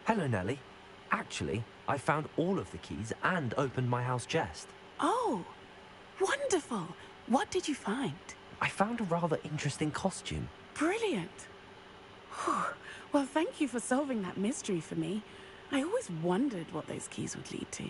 Hello, Nellie. Actually, I found all of the keys and opened my house chest. Oh, wonderful. What did you find? I found a rather interesting costume. Brilliant. Whew. Well, thank you for solving that mystery for me. I always wondered what those keys would lead to.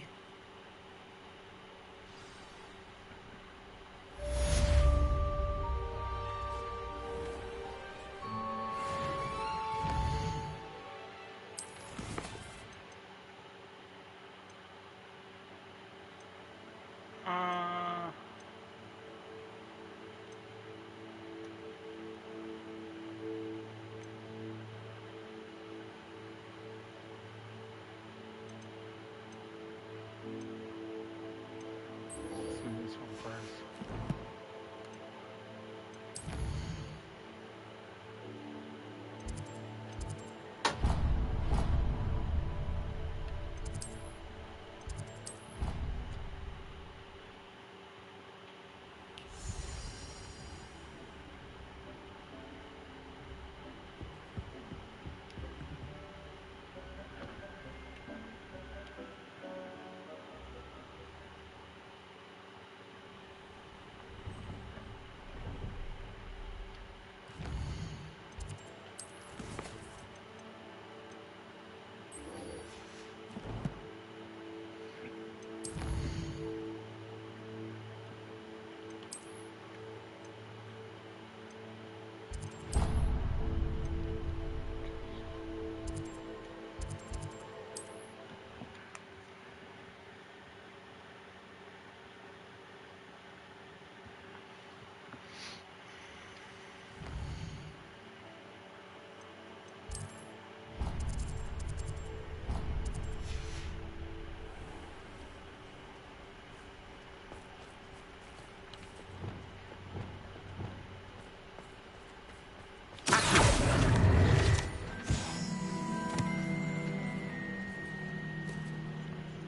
This one first.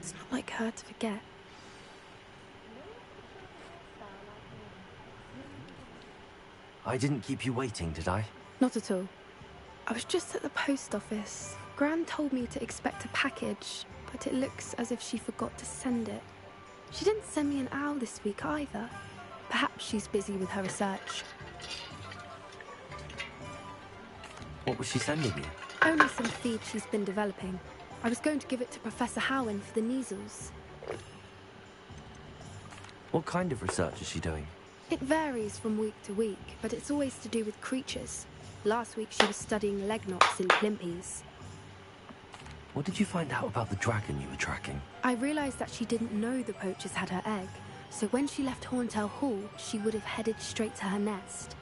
It's not like her to forget. I didn't keep you waiting, did I? Not at all. I was just at the post office. Gran told me to expect a package, but it looks as if she forgot to send it. She didn't send me an owl this week either. Perhaps she's busy with her research. What was she sending you? Only some feed she's been developing. I was going to give it to Professor Howen for the measles. What kind of research is she doing? It varies from week to week, but it's always to do with creatures. Last week she was studying leg knots in plimpies. What did you find out about the dragon you were tracking? I realized that she didn't know the poachers had her egg, so when she left Horntail Hall, she would have headed straight to her nest.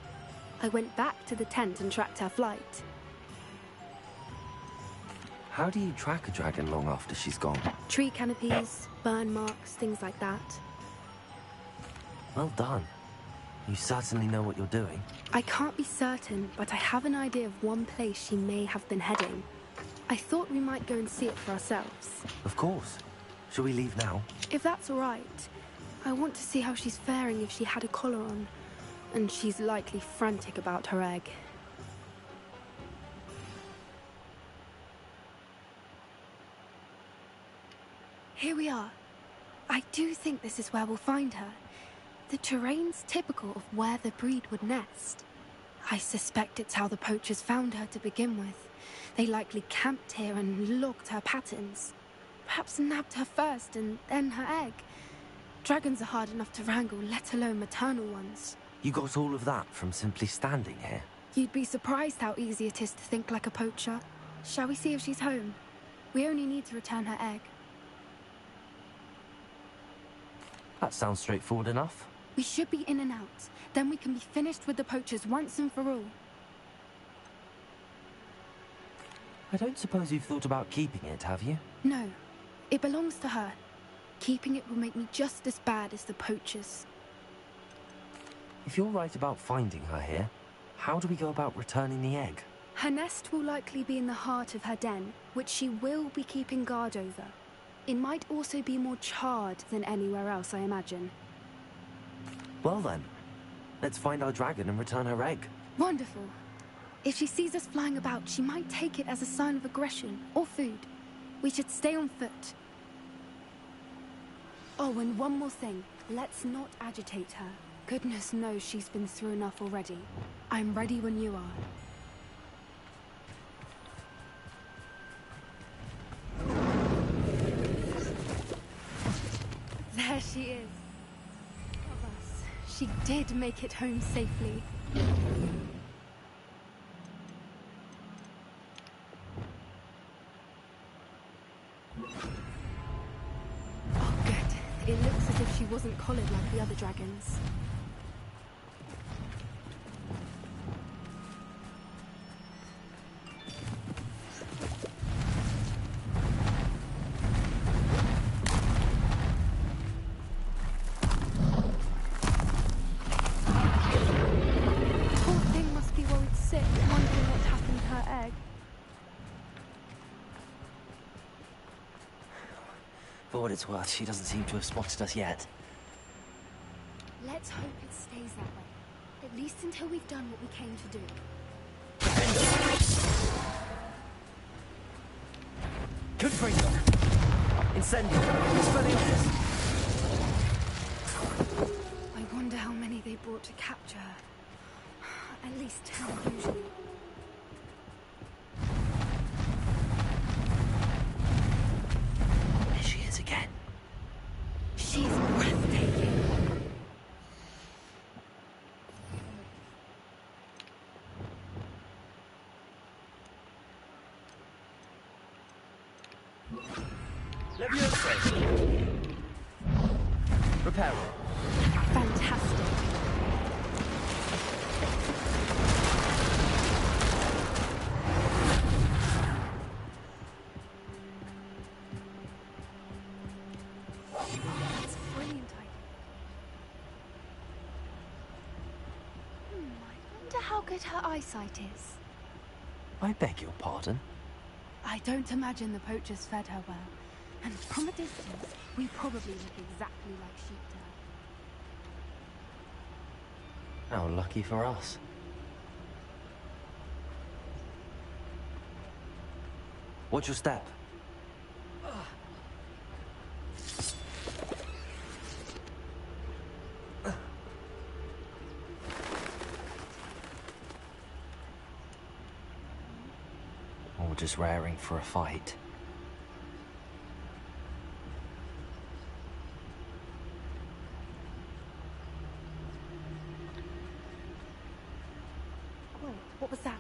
I went back to the tent and tracked her flight. How do you track a dragon long after she's gone? Tree canopies, burn marks, things like that. Well done. You certainly know what you're doing. I can't be certain, but I have an idea of one place she may have been heading. I thought we might go and see it for ourselves. Of course. Shall we leave now? If that's all right. I want to see how she's faring if she had a collar on. And she's likely frantic about her egg. Here we are. I do think this is where we'll find her. The terrain's typical of where the breed would nest. I suspect it's how the poachers found her to begin with. They likely camped here and logged her patterns. Perhaps nabbed her first and then her egg. Dragons are hard enough to wrangle, let alone maternal ones. You got all of that from simply standing here? You'd be surprised how easy it is to think like a poacher. Shall we see if she's home? We only need to return her egg. That sounds straightforward enough. We should be in and out. Then we can be finished with the poachers once and for all. I don't suppose you've thought about keeping it, have you? No. It belongs to her. Keeping it will make me just as bad as the poachers. If you're right about finding her here, how do we go about returning the egg? Her nest will likely be in the heart of her den, which she will be keeping guard over. It might also be more charred than anywhere else, I imagine. Well then, let's find our dragon and return her egg. Wonderful. If she sees us flying about, she might take it as a sign of aggression or food. We should stay on foot. Oh, and one more thing. Let's not agitate her. Goodness knows she's been through enough already. I'm ready when you are. There she is. Of us. She did make it home safely. Oh, good. It looks as if she wasn't collared like the other dragons. For what it's worth, she doesn't seem to have spotted us yet. Let's hope it stays that way. At least until we've done what we came to do. Good for you. Incendio. Expelliarmus. I wonder how many they brought to capture her. At least 10 usually. There she is again. She's breathtaking. Leviosa. Repair. Fantastic. That's a brilliant idea. I wonder how good her eyesight is. I beg your pardon? I don't imagine the poachers fed her well. And from a distance, we probably look exactly like sheep to her. How lucky for us. Watch your step. Or just raring for a fight. Wait, what was that?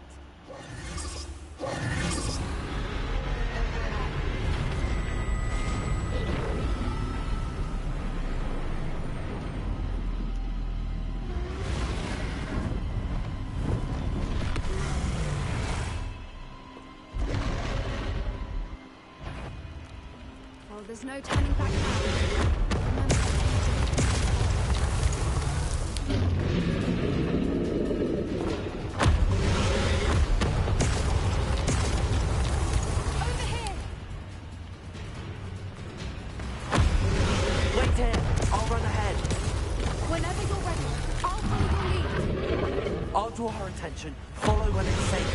Well, there's no turning back now. Over here! Wait here! I'll run ahead. Whenever you're ready, I'll follow your lead. I'll draw her attention. Follow when it's safe.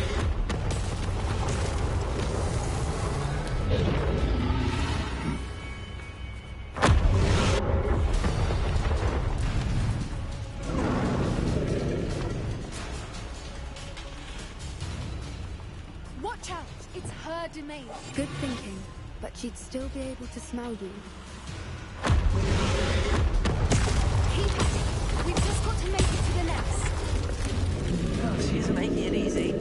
Watch out! It's her domain. Good thinking, but she'd still be able to smell you. Keep at it. We've just got to make it to the nest. Oh, she isn't making it easy.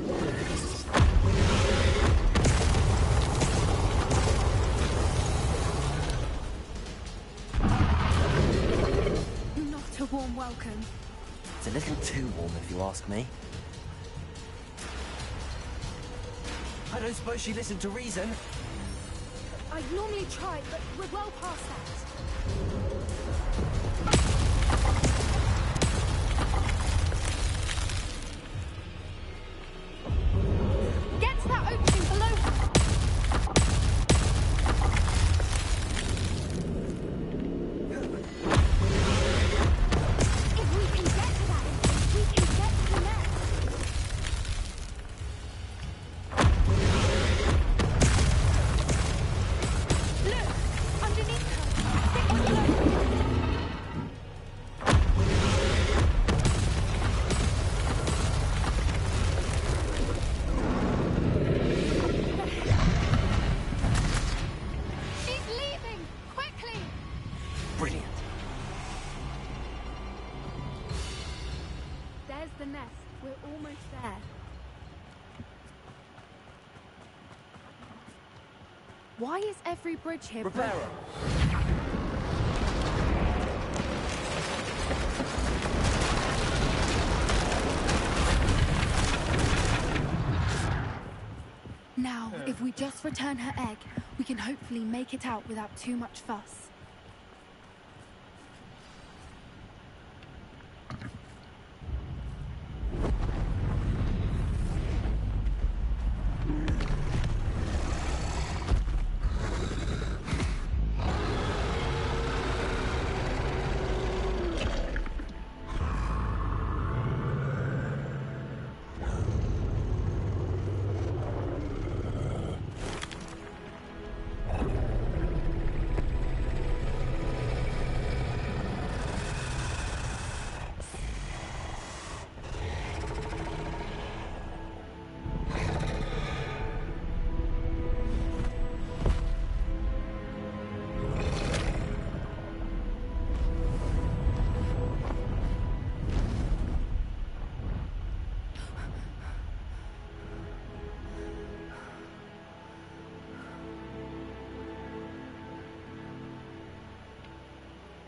Not a warm welcome. It's a little too warm, if you ask me. I don't suppose she listened to reason. I'd normally try, but we're well past that. Get to that opening below her. If we can get to that entrance, we can get to the nest. There. Why is every bridge here broken? Reparo! Now, if we just return her egg, we can hopefully make it out without too much fuss.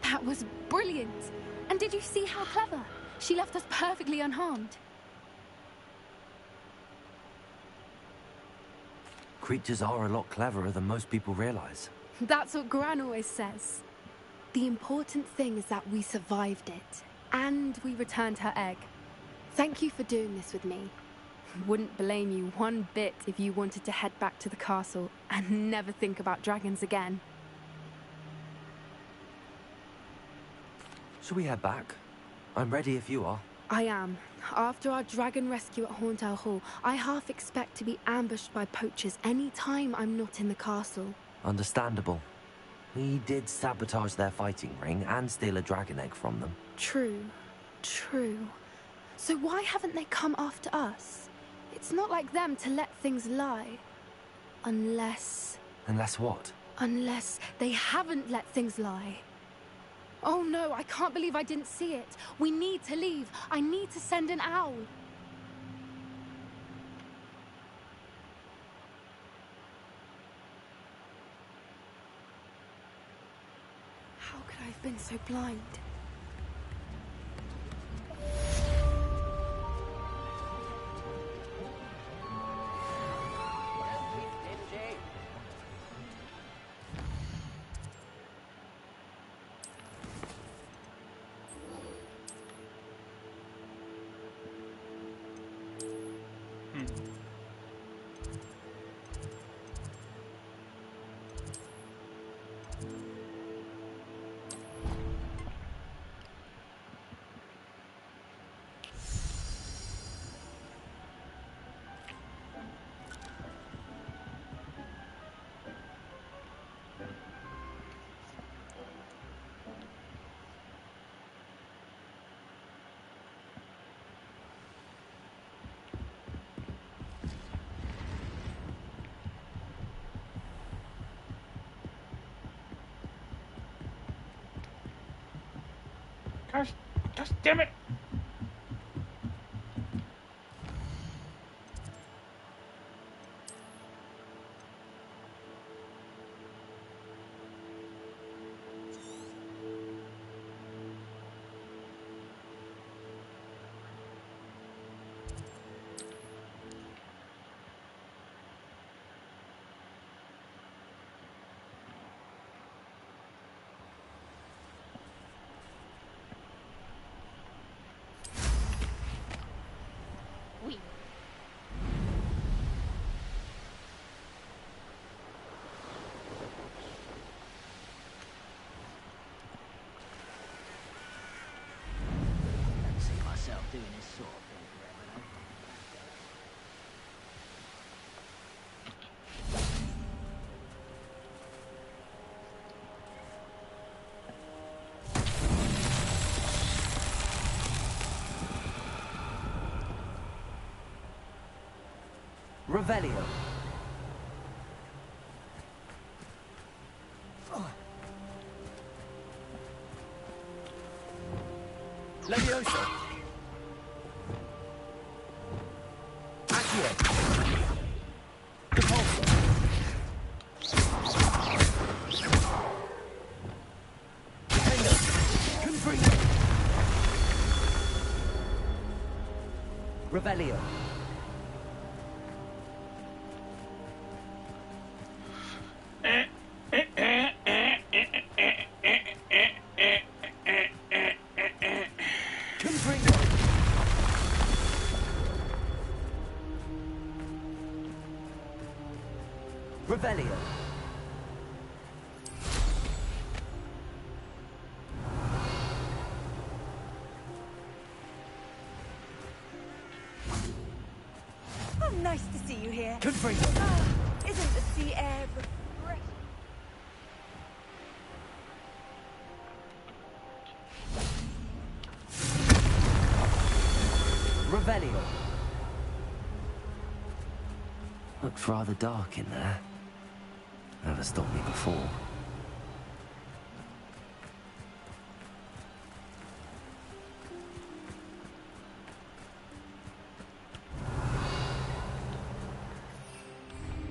That was brilliant! And did you see how clever? She left us perfectly unharmed. Creatures are a lot cleverer than most people realize. That's what Gran always says. The important thing is that we survived it, and we returned her egg. Thank you for doing this with me. Wouldn't blame you one bit if you wanted to head back to the castle and never think about dragons again. Shall we head back? I'm ready if you are. I am. After our dragon rescue at Hauntow Hall, I half expect to be ambushed by poachers any time I'm not in the castle. Understandable. We did sabotage their fighting ring and steal a dragon egg from them. True. True. So why haven't they come after us? It's not like them to let things lie. Unless what? Unless they haven't let things lie. Oh no, I can't believe I didn't see it. We need to leave. I need to send an owl. How could I have been so blind? Gosh damn it! Doing this sort of thing forever, no? Revelio. Leviosa. Revelio. Confringo. Revelio. Oh, nice to see you here. Confringo. Isn't the sea air refreshing? Revelio. Looks rather dark in there. Never stopped me before.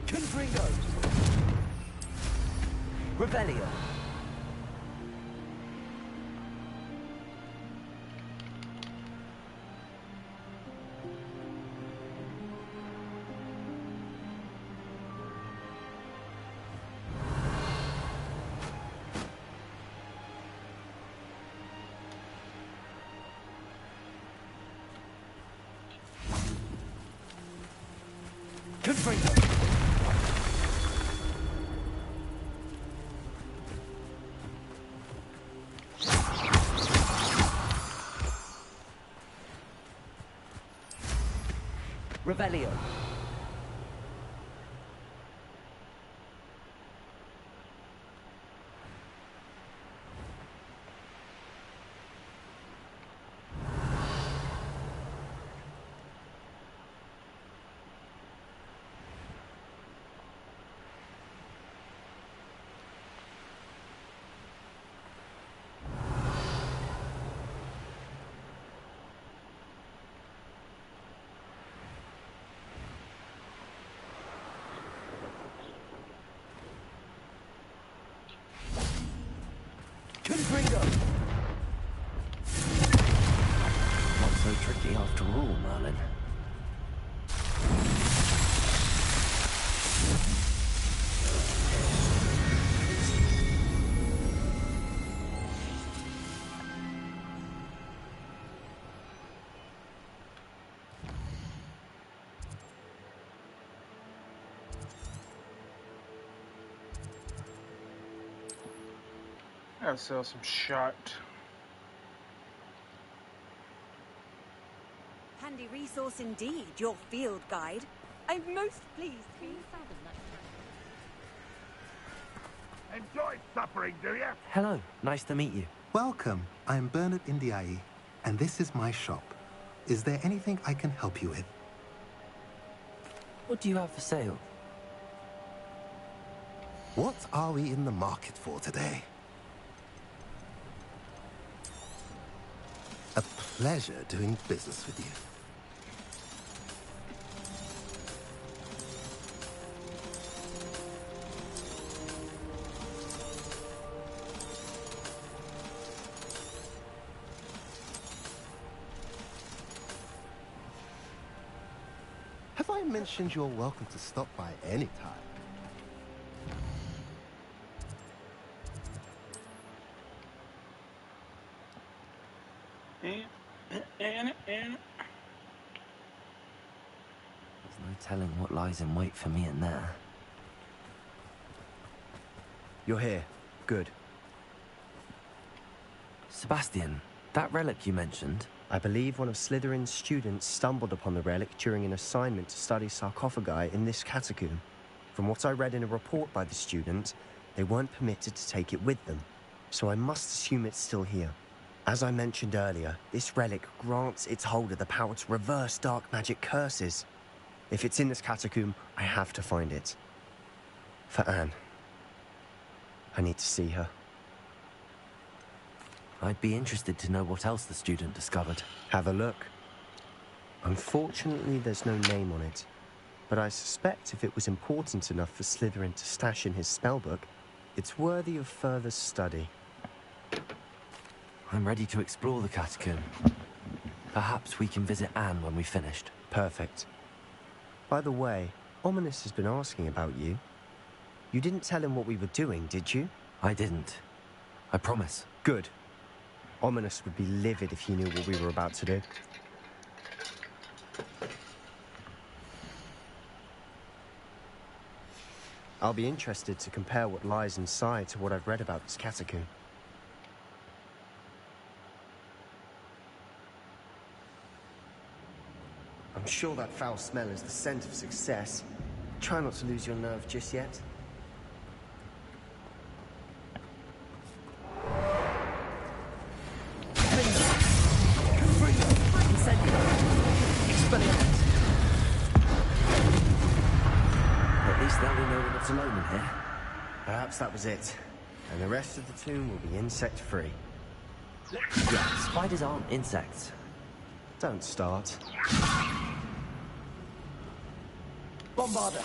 Confringo. Revelio. Confringo. Revelio. Confringo. Not so tricky after all, Merlin. I'll sell some shot. Handy resource indeed, your field guide. I'm most pleased to be... Enjoyed suffering, do you? Hello, nice to meet you. Welcome. I'm Bernard Indiai, and this is my shop. Is there anything I can help you with? What do you have for sale? What are we in the market for today? A pleasure doing business with you. Have I mentioned you're welcome to stop by any time? And There's no telling what lies in wait for me in there. You're here. Good. Sebastian, that relic you mentioned, I believe one of Slytherin's students stumbled upon the relic during an assignment to study sarcophagi in this catacomb. From what I read in a report by the student, they weren't permitted to take it with them, so I must assume it's still here. As I mentioned earlier, this relic grants its holder the power to reverse dark magic curses. If it's in this catacomb, I have to find it. For Anne. I need to see her. I'd be interested to know what else the student discovered. Have a look. Unfortunately, there's no name on it, but I suspect if it was important enough for Slytherin to stash in his spellbook, it's worthy of further study. I'm ready to explore the catacomb. Perhaps we can visit Anne when we've finished. Perfect. By the way, Ominous has been asking about you. You didn't tell him what we were doing, did you? I didn't. I promise. Good. Ominous would be livid if he knew what we were about to do. I'll be interested to compare what lies inside to what I've read about this catacomb. I'm sure that foul smell is the scent of success. Try not to lose your nerve just yet. At least now we know we're not alone in here. Perhaps that was it. And the rest of the tomb will be insect-free. Yeah, spiders aren't insects. Don't start. Bombarder!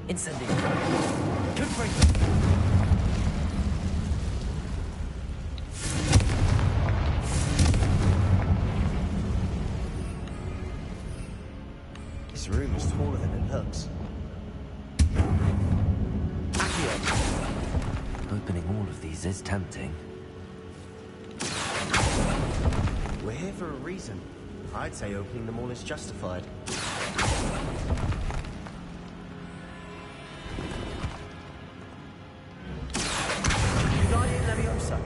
Incendio! Confringo! This room is taller than it looks. Opening all of these is tempting. We're here for a reason. I'd say opening them all is justified. Leviosa.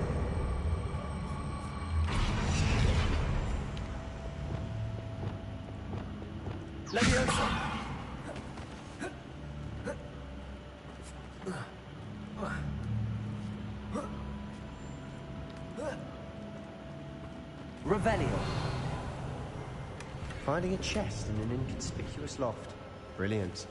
Leviosa. Revelio. Finding a chest in an inconspicuous loft. Brilliant.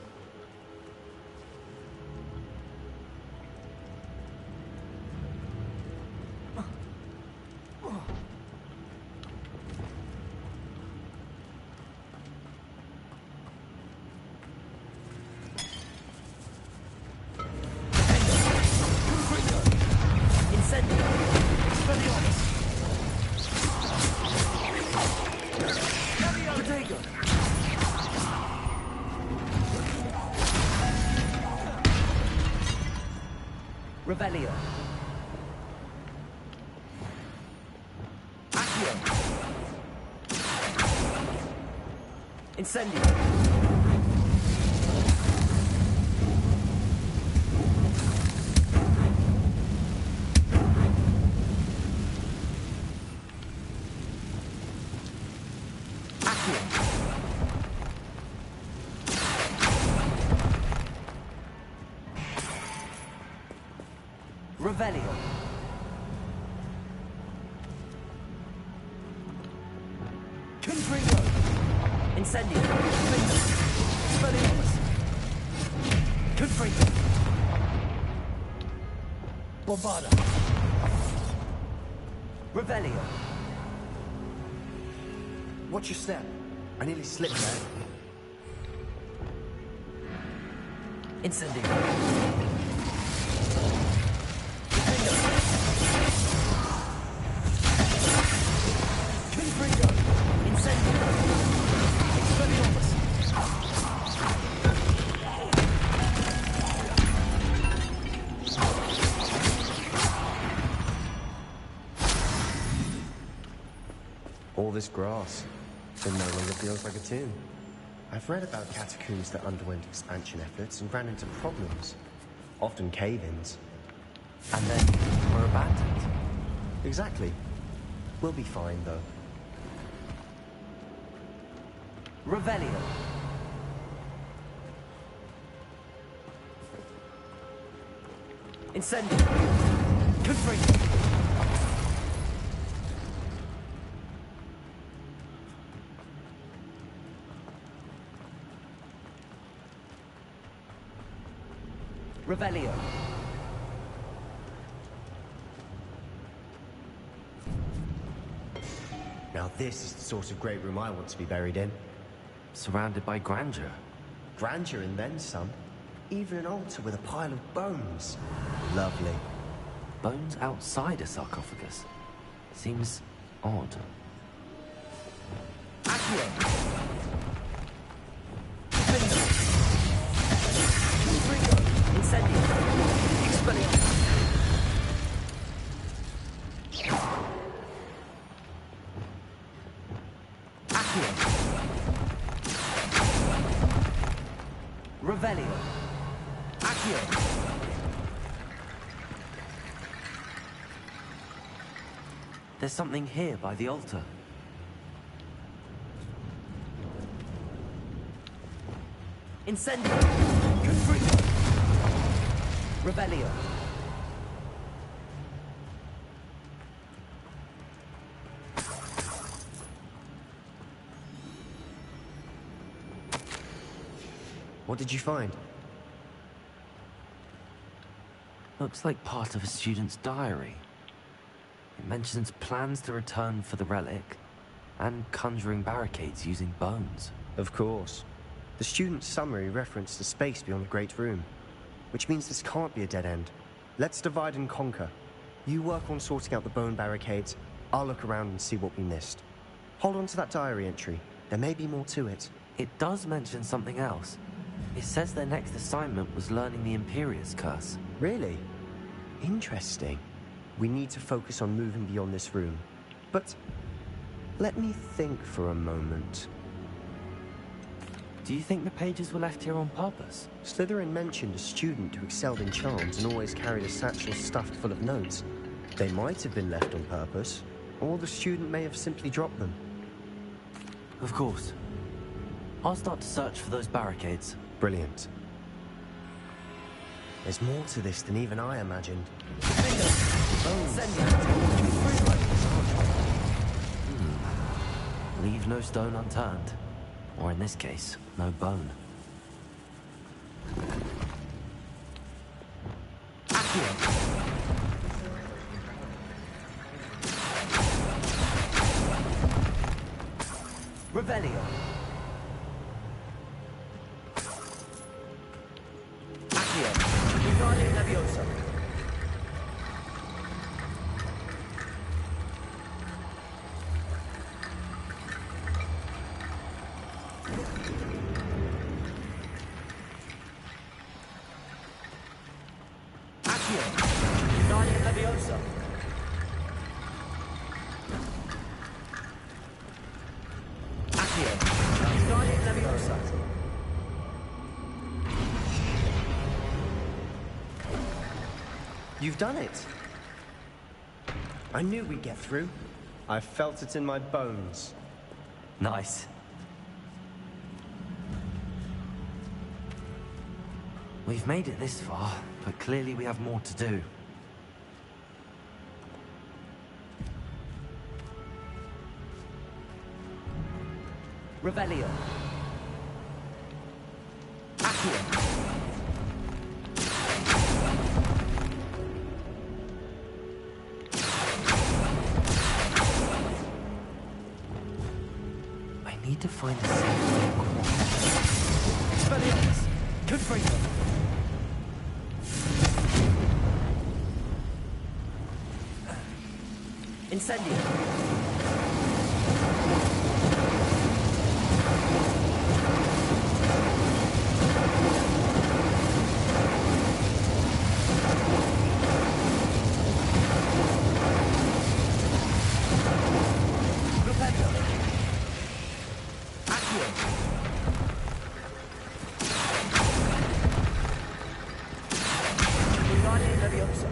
Revelio. Accio. Incendio. Accio. Revelio. Confringo. Incendio. Expelliarmus. Confringo. Bombarda. Revelio. Watch your step. I nearly slipped there. Incendio. All this grass, then no longer feels like a tomb. I've read about catacombs that underwent expansion efforts and ran into problems. Often cave-ins. And then were abandoned. Exactly. We'll be fine, though. Revelio. Incendio. Confringo. Revelio. Now this is the sort of great room I want to be buried in. Surrounded by grandeur. Grandeur and then some. Even an altar with a pile of bones. Lovely. bones outside a sarcophagus. Seems odd. Accio! Incendio! Expelliarmus! Accio! Revelio! Accio! There's something here by the altar. Incendio! Confringo! Revelio! What did you find? Looks like part of a student's diary. It mentions plans to return for the relic and conjuring barricades using bones. Of course. The student's summary referenced the space beyond the Great Room, which means this can't be a dead end. Let's divide and conquer. You work on sorting out the bone barricades, I'll look around and see what we missed. Hold on to that diary entry. There may be more to it. It does mention something else. It says their next assignment was learning the Imperius Curse. Really? Interesting. We need to focus on moving beyond this room. But let me think for a moment. Do you think the pages were left here on purpose? Slytherin mentioned a student who excelled in charms and always carried a satchel stuffed full of notes. They might have been left on purpose, or the student may have simply dropped them. Of course. I'll start to search for those barricades. Brilliant. There's more to this than even I imagined. Leave no stone unturned. Or in this case, no bone. Revelio. Accio. Wingardium Leviosa. Accio. Wingardium Leviosa. Accio. Wingardium Leviosa. You've done it. I knew we'd get through. I felt it in my bones. Nice. We've made it this far, but clearly we have more to do. Revelio. Accio. I need to find a safe quarter. Expelliarmus. Confringo. Incendio. Rependo. Accio. Wingardium Leviosa.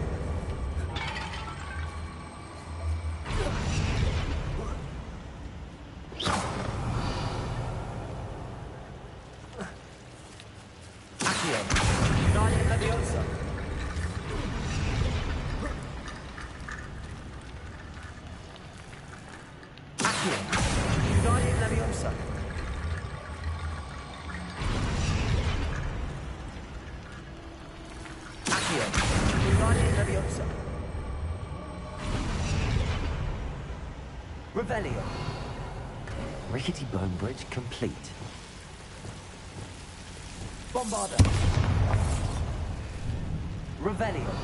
Accio. Wingardium Leviosa. Accio. Wingardium Leviosa. Accio. Wingardium Leviosa. Revelio. Rickety bone bridge complete. Bombarda. Revelio.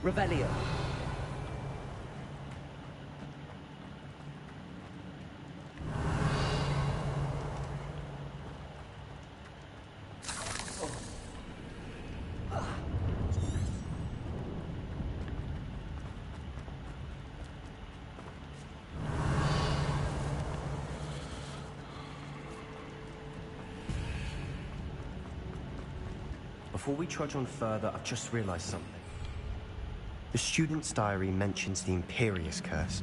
Revelio. Before we trudge on further, I've just realized something. The student's diary mentions the Imperious Curse.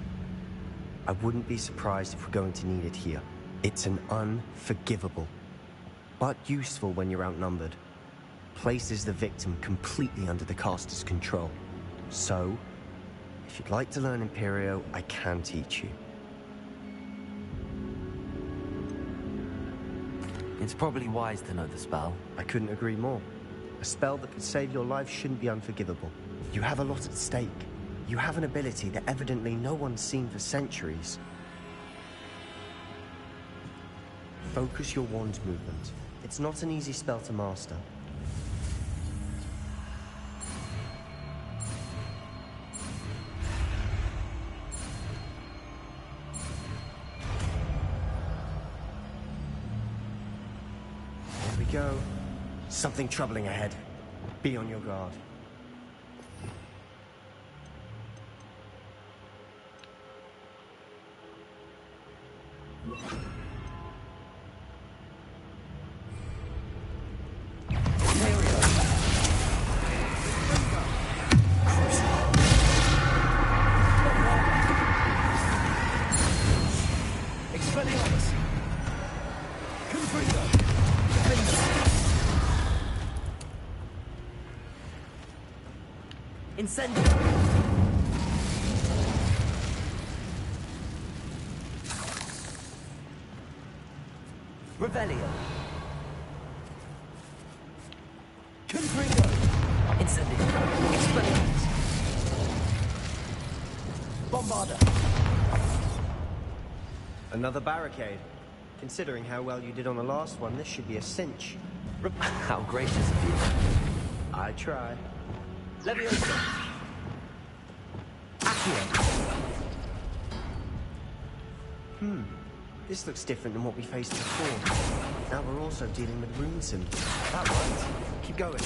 I wouldn't be surprised if we're going to need it here. It's an unforgivable, but useful when you're outnumbered. Places the victim completely under the caster's control. So, if you'd like to learn Imperio, I can teach you. It's probably wise to know the spell. I couldn't agree more. A spell that could save your life shouldn't be unforgivable. You have a lot at stake. You have an ability that evidently no one's seen for centuries. Focus your wand's movement. It's not an easy spell to master. There we go. Something troubling ahead. Be on your guard. Incendio! Revelio! Confringo! Incendio! Expelliarmus! Bombarda! Another barricade. Considering how well you did on the last one, this should be a cinch. How gracious of you. I try. Leviosa! Accio! This looks different than what we faced before. Now we're also dealing with rune symbols. That worked. Keep going.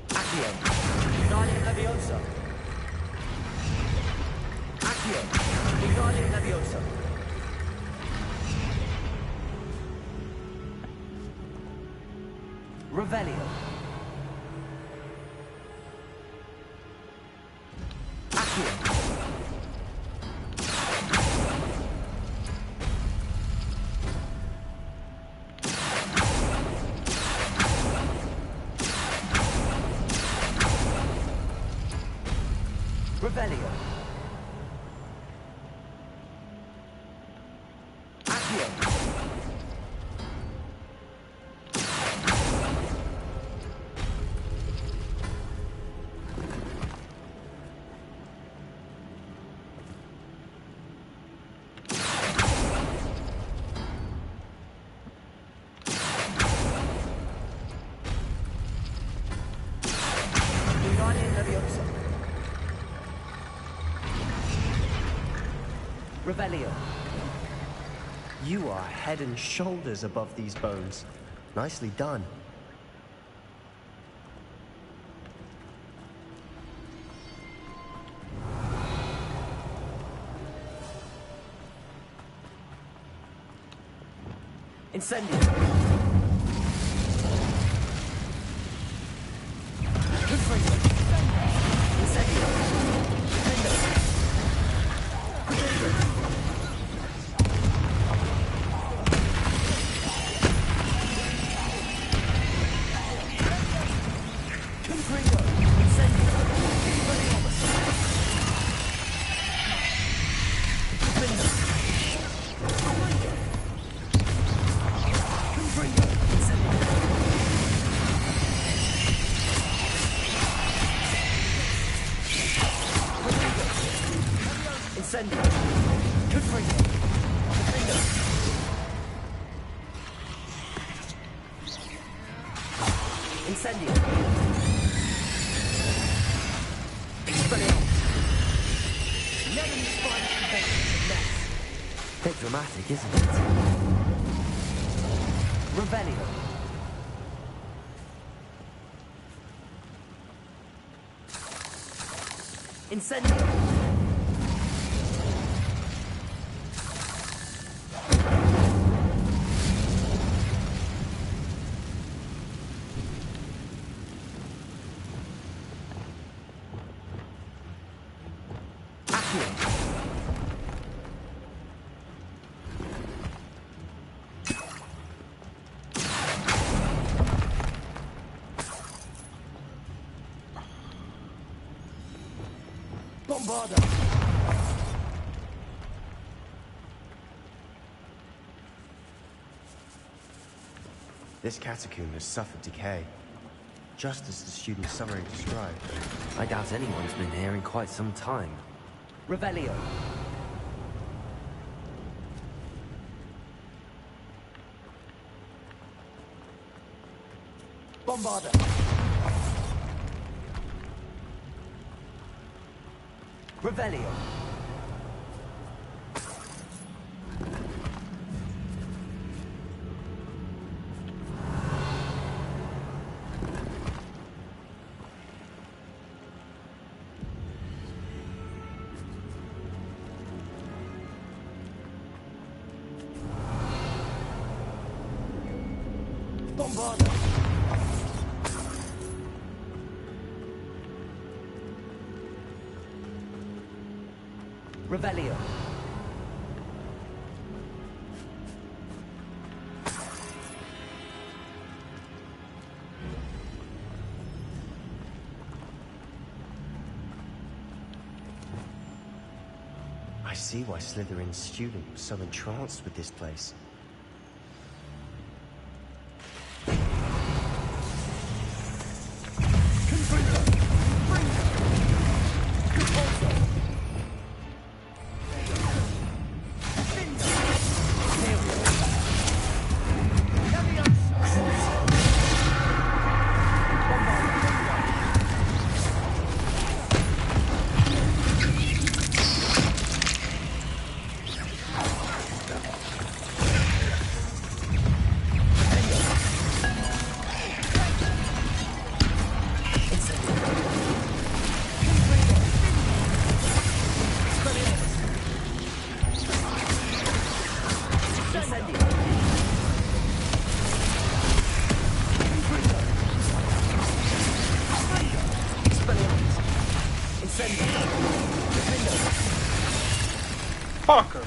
Accio! Ignalia Leviosa! Accio! Ignalia Leviosa! Revelio! Accio! Revelio! Accio! Revelio. You are head and shoulders above these bones. Nicely done. Incendio. Incendio. Incendio. Bit dramatic, isn't it? Revelio. Incendio. Bombarda. This catacomb has suffered decay, just as the student summary described. I doubt anyone's been here in quite some time. Revelio. Bombarda. Revelio. Bombarda. Revelio. I see why Slytherin's student was so entranced with this place. Fucker.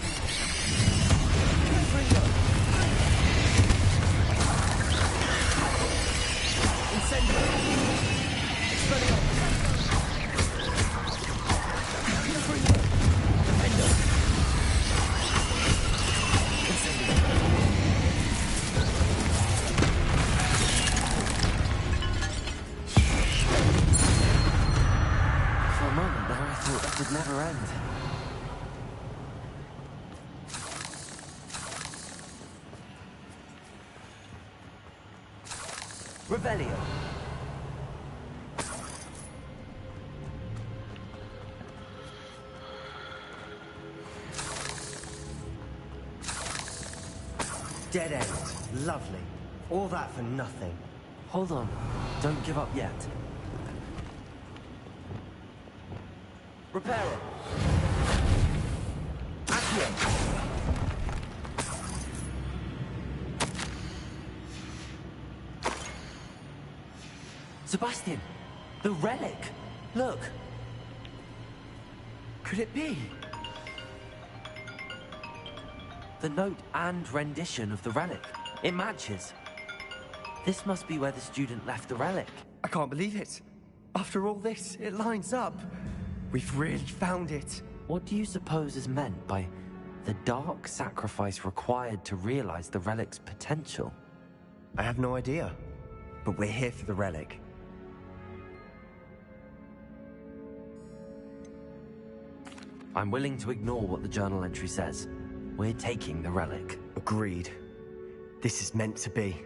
For a moment there, I thought that would never end. Revelio. Dead end. Lovely. All that for nothing. Hold on. Don't give up yet. Repair it. Accio. Sebastian, the relic. Look. Could it be? The note and rendition of the relic. It matches. This must be where the student left the relic. I can't believe it. After all this, it lines up. We've really found it. What do you suppose is meant by the dark sacrifice required to realize the relic's potential? I have no idea. But we're here for the relic. I'm willing to ignore what the journal entry says. We're taking the relic. Agreed. This is meant to be.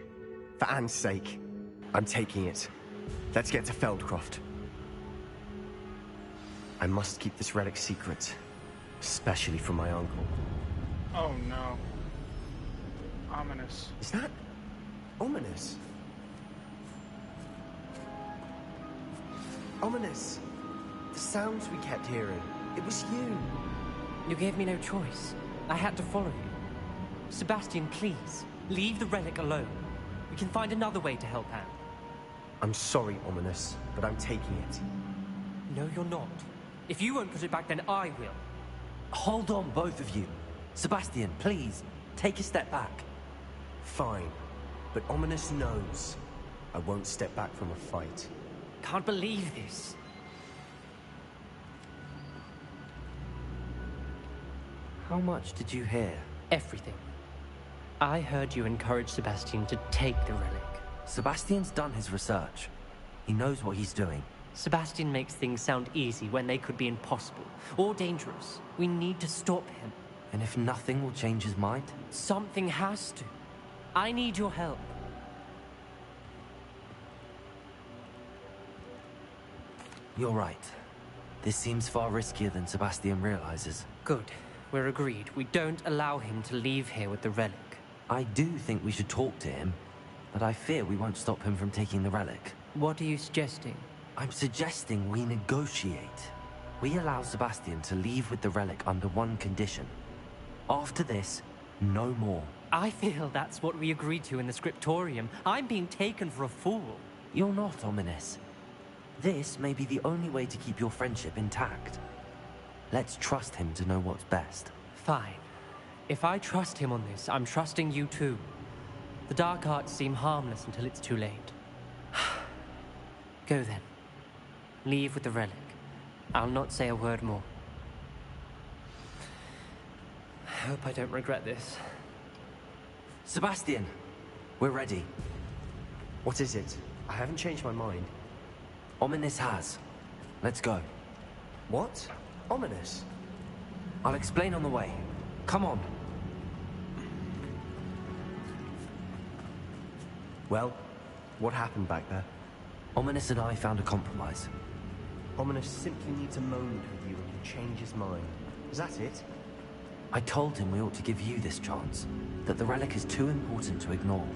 For Anne's sake, I'm taking it. Let's get to Feldcroft. I must keep this relic secret, especially from my uncle. Oh no. Ominous. Is that ominous? Ominous. The sounds we kept hearing. It was you. You gave me no choice. I had to follow you. Sebastian, please, leave the relic alone. We can find another way to help Anne. I'm sorry, Ominous, but I'm taking it. No, you're not. If you won't put it back, then I will. Hold on, both of you. Sebastian, please, take a step back. Fine, but Ominous knows I won't step back from a fight. Can't believe this. How much did you hear? Everything. I heard you encourage Sebastian to take the relic. Sebastian's done his research. He knows what he's doing. Sebastian makes things sound easy when they could be impossible or dangerous. We need to stop him. And if nothing will change his mind? Something has to. I need your help. You're right. This seems far riskier than Sebastian realizes. Good. We're agreed. We don't allow him to leave here with the relic. I do think we should talk to him, but I fear we won't stop him from taking the relic. What are you suggesting? I'm suggesting we negotiate. We allow Sebastian to leave with the relic under one condition. After this, no more. I feel that's what we agreed to in the scriptorium. I'm being taken for a fool. You're not, Ominous. This may be the only way to keep your friendship intact. Let's trust him to know what's best. Fine. If I trust him on this, I'm trusting you too. The dark arts seem harmless until it's too late. Go then. Leave with the relic. I'll not say a word more. I hope I don't regret this. Sebastian, we're ready. What is it? I haven't changed my mind. Ominous has. Let's go. What? Ominous? I'll explain on the way. Come on. Well, what happened back there? Ominous and I found a compromise. Ominous simply needs a moment with you and he'll change his mind. Is that it? I told him we ought to give you this chance, that the relic is too important to ignore.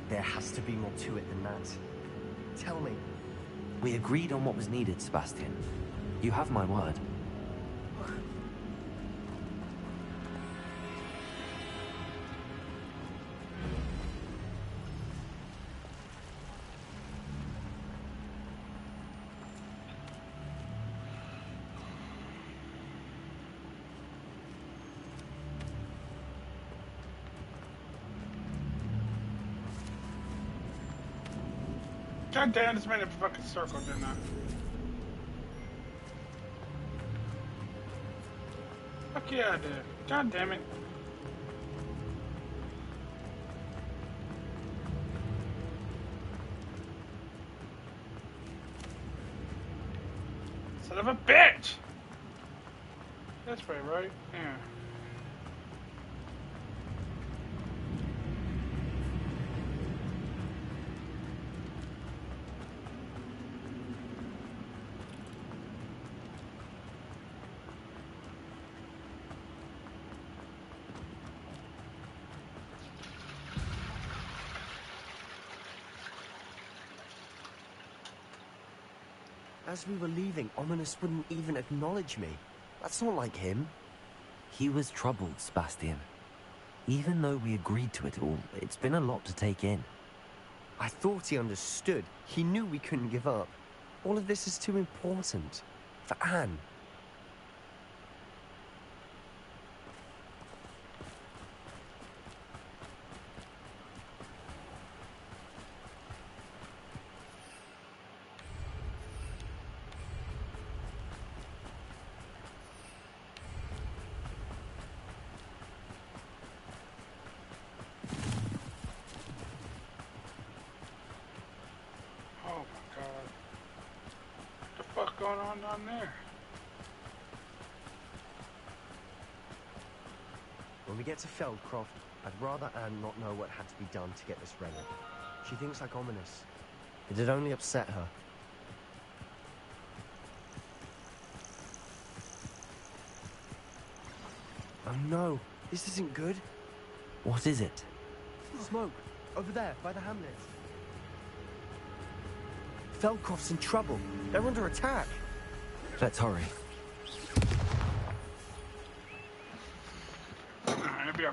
There has to be more to it than that. Tell me. We agreed on what was needed, Sebastian. You have my word. God damn, this made a fucking circle, didn't I? Fuck yeah, I did. God damn it. Son of a bitch! This way, right? Yeah. As we were leaving, Ominous wouldn't even acknowledge me. That's not like him. He was troubled, Sebastian. Even though we agreed to it all, it's been a lot to take in. I thought he understood. He knew we couldn't give up. All of this is too important. For Anne. Going on down there? When we get to Feldcroft, I'd rather Anne not know what had to be done to get this relic. She thinks like ominous. It'd only upset her. Oh no, this isn't good. What is it? Smoke, over there, by the hamlet. Feldcroft's in trouble. They're under attack. Let's hurry. Maybe I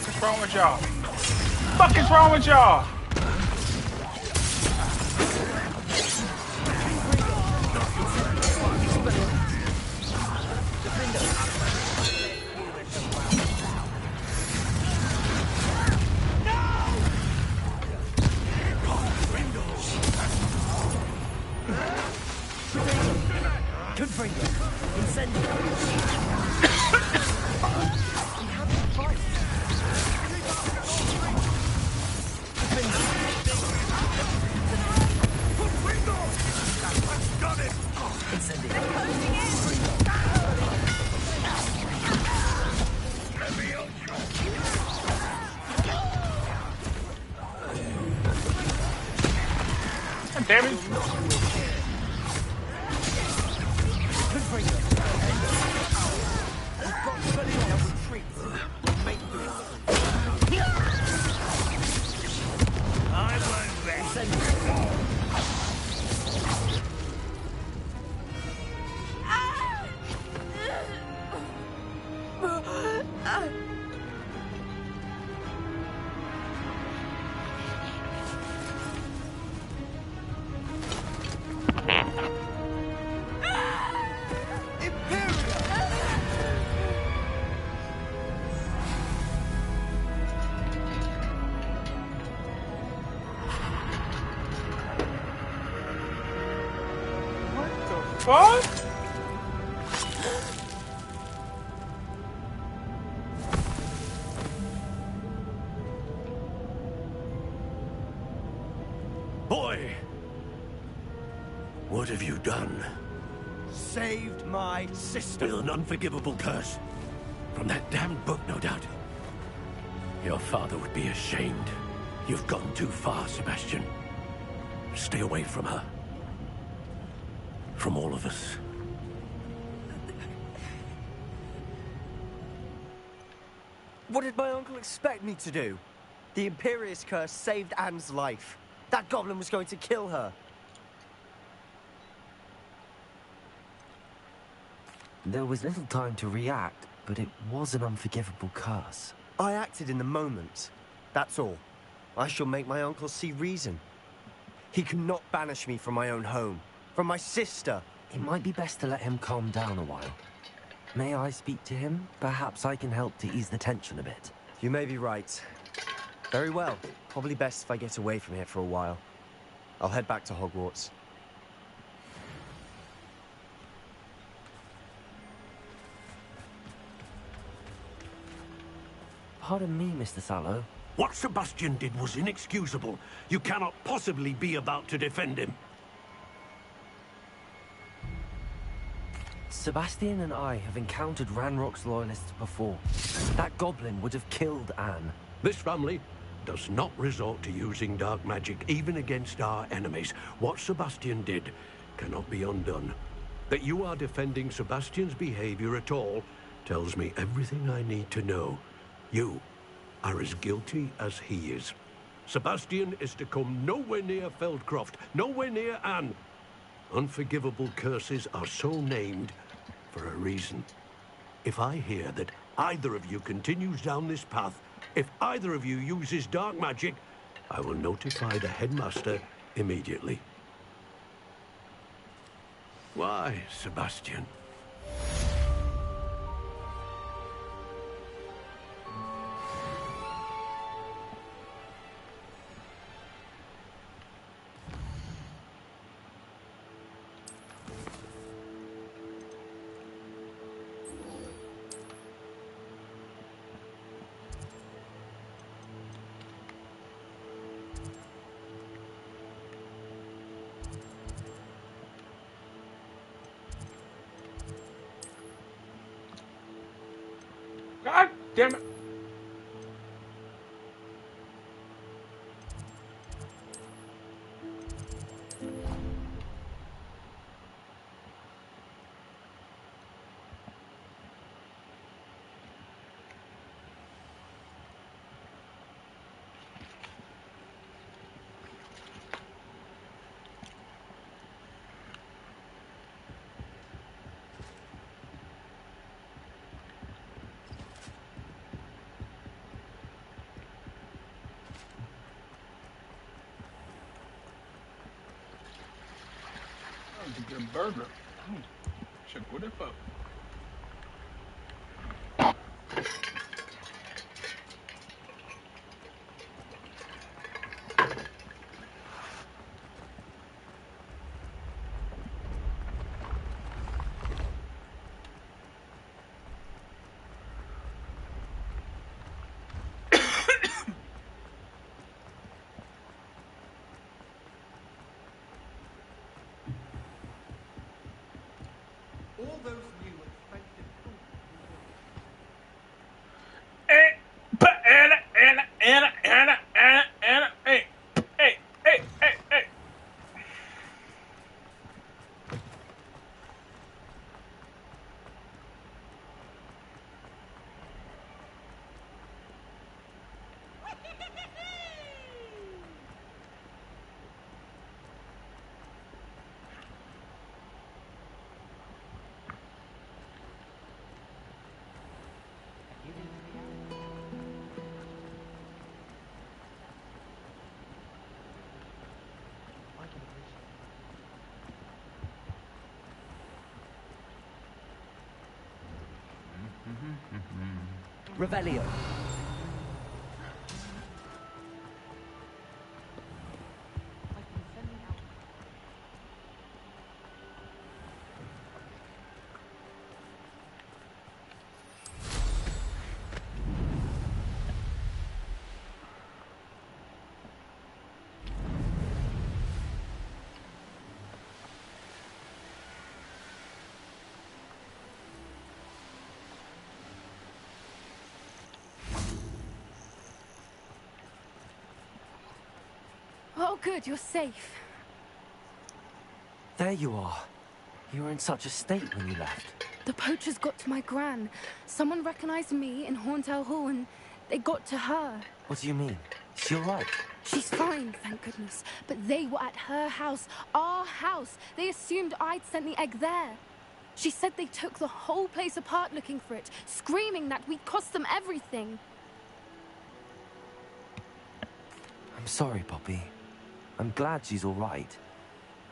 What's wrong with y'all? Fuck is wrong with y'all? Damn it. What? Boy! What have you done? Saved my sister. With an unforgivable curse. From that damned book, no doubt. Your father would be ashamed. You've gone too far, Sebastian. Stay away from her. From all of us. What did my uncle expect me to do? The Imperius curse saved Anne's life. That goblin was going to kill her. There was little time to react, but it was an unforgivable curse. I acted in the moment. That's all. I shall make my uncle see reason. He cannot banish me from my own home, from my sister. It might be best to let him calm down a while. May I speak to him? Perhaps I can help to ease the tension a bit. You may be right. Very well. Probably best if I get away from here for a while. I'll head back to Hogwarts. Pardon me, Mr. Sallow. What Sebastian did was inexcusable. You cannot possibly be about to defend him. Sebastian and I have encountered Ranrock's loyalists before. That goblin would have killed Anne. This family does not resort to using dark magic, even against our enemies. What Sebastian did cannot be undone. That you are defending Sebastian's behavior at all tells me everything I need to know. You are as guilty as he is. Sebastian is to come nowhere near Feldcroft, nowhere near Anne. Unforgivable curses are so named for a reason. If I hear that either of you continues down this path, if either of you uses dark magic, I will notify the headmaster immediately. Why, Sebastian? God damn it. That's a good burger. Check what it up. All those new expensive Hey, hey, hey, hey, hey. Revelio. Oh, good, you're safe. There you are. You were in such a state when you left. The poachers got to my gran. Someone recognized me in Horntail Hall and they got to her. What do you mean? Is she all right? She's fine, thank goodness. But they were at her house, our house. They assumed I'd sent the egg there. She said they took the whole place apart looking for it, screaming that we'd cost them everything. I'm sorry, Poppy. I'm glad she's all right.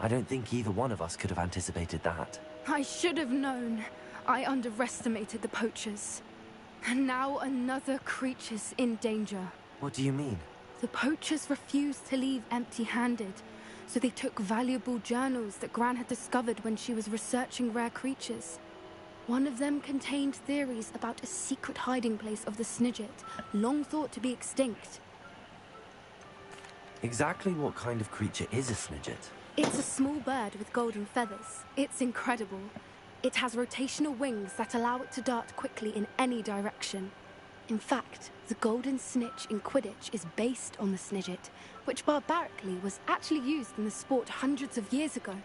I don't think either one of us could have anticipated that. I should have known. I underestimated the poachers. And now another creature's in danger. What do you mean? The poachers refused to leave empty-handed, so they took valuable journals that Gran had discovered when she was researching rare creatures. One of them contained theories about a secret hiding place of the Snidget, long thought to be extinct. Exactly what kind of creature is a Snidget? It's a small bird with golden feathers. It's incredible. It has rotational wings that allow it to dart quickly in any direction. In fact, the golden snitch in Quidditch is based on the Snidget, which barbarically was actually used in the sport hundreds of years ago.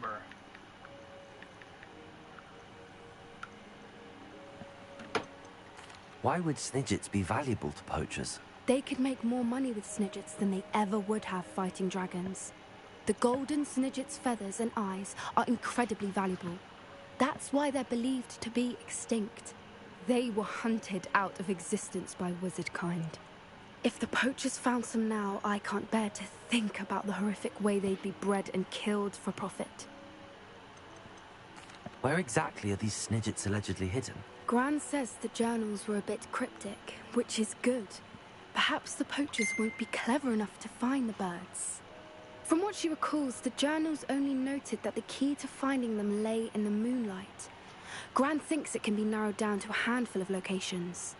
Bruh. Why would Snidgets be valuable to poachers? They could make more money with Snidgets than they ever would have fighting dragons. The golden Snidget's feathers and eyes are incredibly valuable. That's why they're believed to be extinct. They were hunted out of existence by wizard kind. If the poachers found some now, I can't bear to think about the horrific way they'd be bred and killed for profit. Where exactly are these Snidgets allegedly hidden? Gran says the journals were a bit cryptic, which is good. Perhaps the poachers won't be clever enough to find the birds. From what she recalls, the journals only noted that the key to finding them lay in the moonlight. Gran thinks it can be narrowed down to a handful of locations.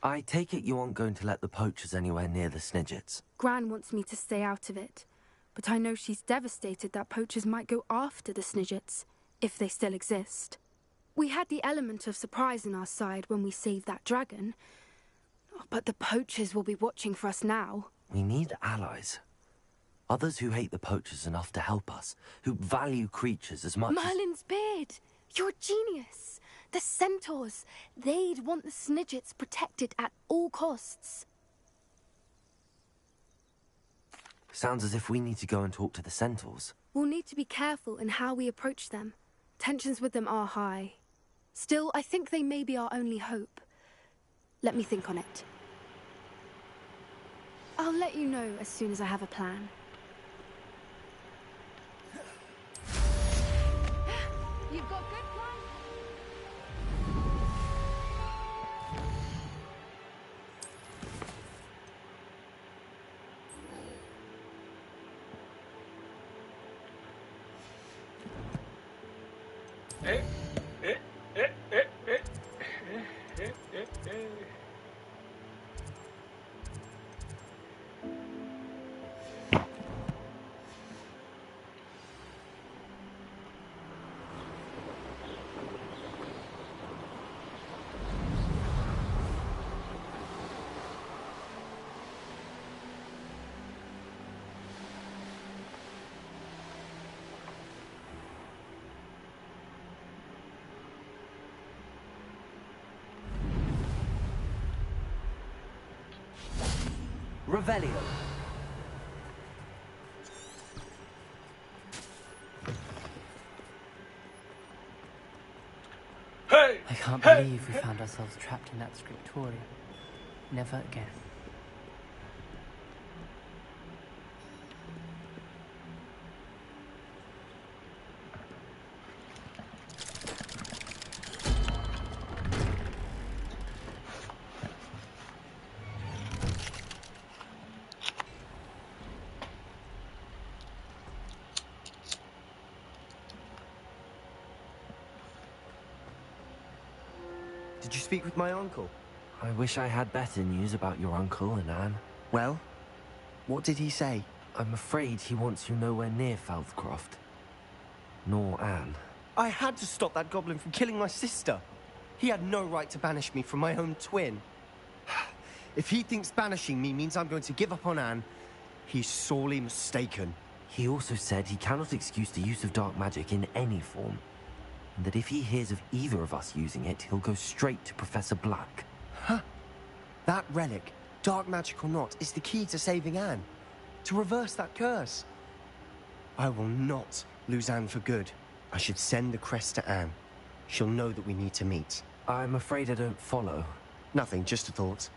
I take it you aren't going to let the poachers anywhere near the Snidgets. Gran wants me to stay out of it, but I know she's devastated that poachers might go after the Snidgets, if they still exist. We had the element of surprise on our side when we saved that dragon, but the poachers will be watching for us now. We need allies. Others who hate the poachers enough to help us, who value creatures as much Merlin's beard! You're a genius! The centaurs! They'd want the Snidgets protected at all costs. Sounds as if we need to go and talk to the centaurs. We'll need to be careful in how we approach them. Tensions with them are high. Still, I think they may be our only hope. Let me think on it. I'll let you know as soon as I have a plan. You've got good plans? Revelio. Hey! I can't Hey! believe we found ourselves trapped in that scriptorium. Never again. Did you speak with my uncle? I wish I had better news about your uncle and Anne. Well, what did he say? I'm afraid he wants you nowhere near Feldcroft. Nor Anne. I had to stop that goblin from killing my sister. He had no right to banish me from my own twin. If he thinks banishing me means I'm going to give up on Anne, he's sorely mistaken. He also said he cannot excuse the use of dark magic in any form. And that if he hears of either of us using it, he'll go straight to Professor Black. Huh? That relic, dark magic or not, is the key to saving Anne. To reverse that curse. I will not lose Anne for good. I should send the crest to Anne. She'll know that we need to meet. I'm afraid I don't follow. Nothing, just a thought.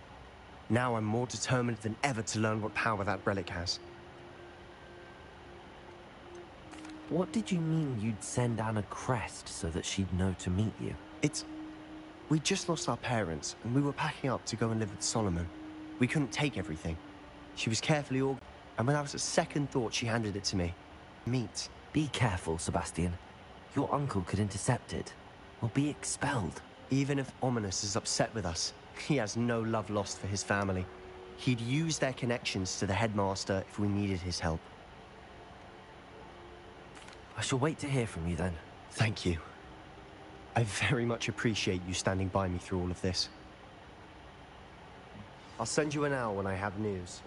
Now I'm more determined than ever to learn what power that relic has. What did you mean you'd send Anne a crest so that she'd know to meet you? We just lost our parents, and we were packing up to go and live with Solomon. We couldn't take everything. She was carefully organized, and when I was a second thought, she handed it to me. Meet. Be careful, Sebastian. Your uncle could intercept it. Or be expelled. Even if Ominous is upset with us, he has no love lost for his family. He'd use their connections to the headmaster if we needed his help. I shall wait to hear from you then. Thank you. I very much appreciate you standing by me through all of this. I'll send you an hour when I have news.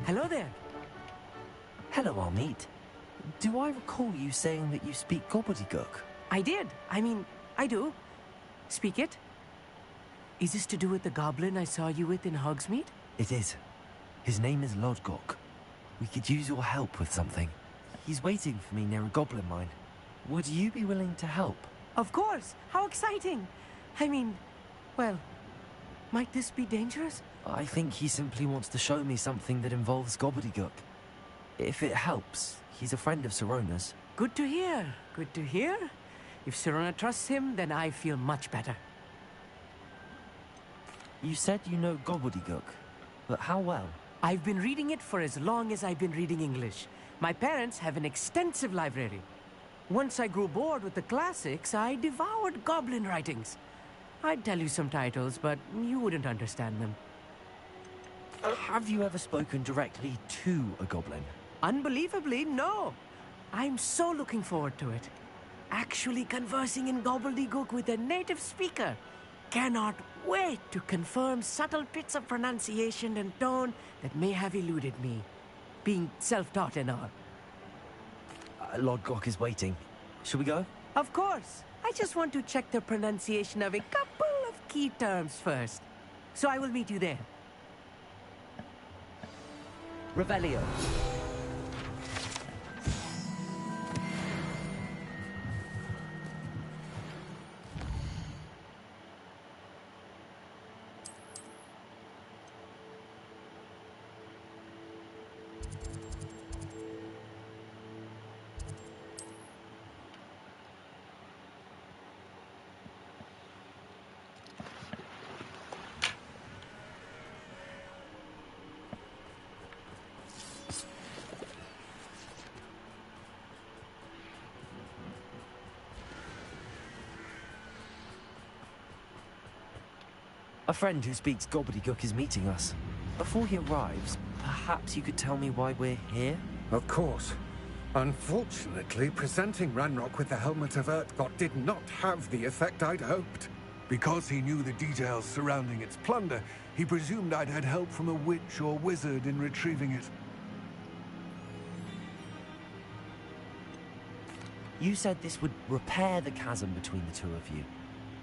Hello there. Hello, Almeet. Do I recall you saying that you speak gobbledygook? I did. I mean, I do. Speak it. Is this to do with the goblin I saw you with in Hogsmeade? It is. His name is Lodgok. We could use your help with something. He's waiting for me near a goblin mine. Would you be willing to help? Of course. How exciting. I mean, well, might this be dangerous? I think he simply wants to show me something that involves gobbledygook. If it helps, he's a friend of Sirona's. Good to hear. Good to hear. If Sirona trusts him, then I feel much better. You said you know gobbledygook, but how well? I've been reading it for as long as I've been reading English. My parents have an extensive library. Once I grew bored with the classics, I devoured goblin writings. I'd tell you some titles, but you wouldn't understand them. Have you ever spoken directly to a goblin? Unbelievably, no. I'm so looking forward to it. Actually conversing in gobbledygook with a native speaker. Cannot wait to confirm subtle bits of pronunciation and tone that may have eluded me. Being self-taught and all. Lodgok is waiting. Shall we go? Of course. I just want to check the pronunciation of a couple of key terms first. So I will meet you there. Revelio. A friend who speaks gobbledygook is meeting us. Before he arrives, perhaps you could tell me why we're here? Of course. Unfortunately, presenting Ranrock with the Helmet of Urtkot did not have the effect I'd hoped. Because he knew the details surrounding its plunder, he presumed I'd had help from a witch or wizard in retrieving it. You said this would repair the chasm between the two of you.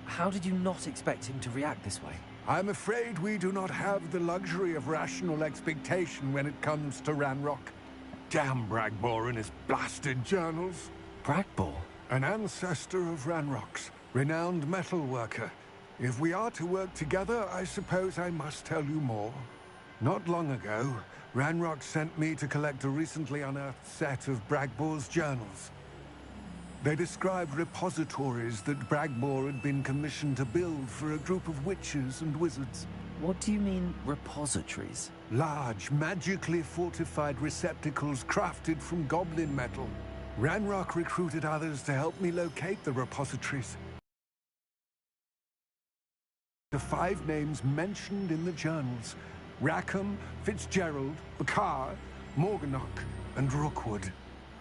How did you not expect him to react this way? I'm afraid we do not have the luxury of rational expectation when it comes to Ranrock. Damn Bragbor and his blasted journals. Bragbor? An ancestor of Ranrock's, renowned metal worker. If we are to work together, I suppose I must tell you more. Not long ago, Ranrock sent me to collect a recently unearthed set of Bragbor's journals. They described repositories that Bragbor had been commissioned to build for a group of witches and wizards. What do you mean, repositories? Large, magically fortified receptacles crafted from goblin metal. Ranrock recruited others to help me locate the repositories. The 5 names mentioned in the journals: Rackham, Fitzgerald, Bakar, Morganach, and Rookwood.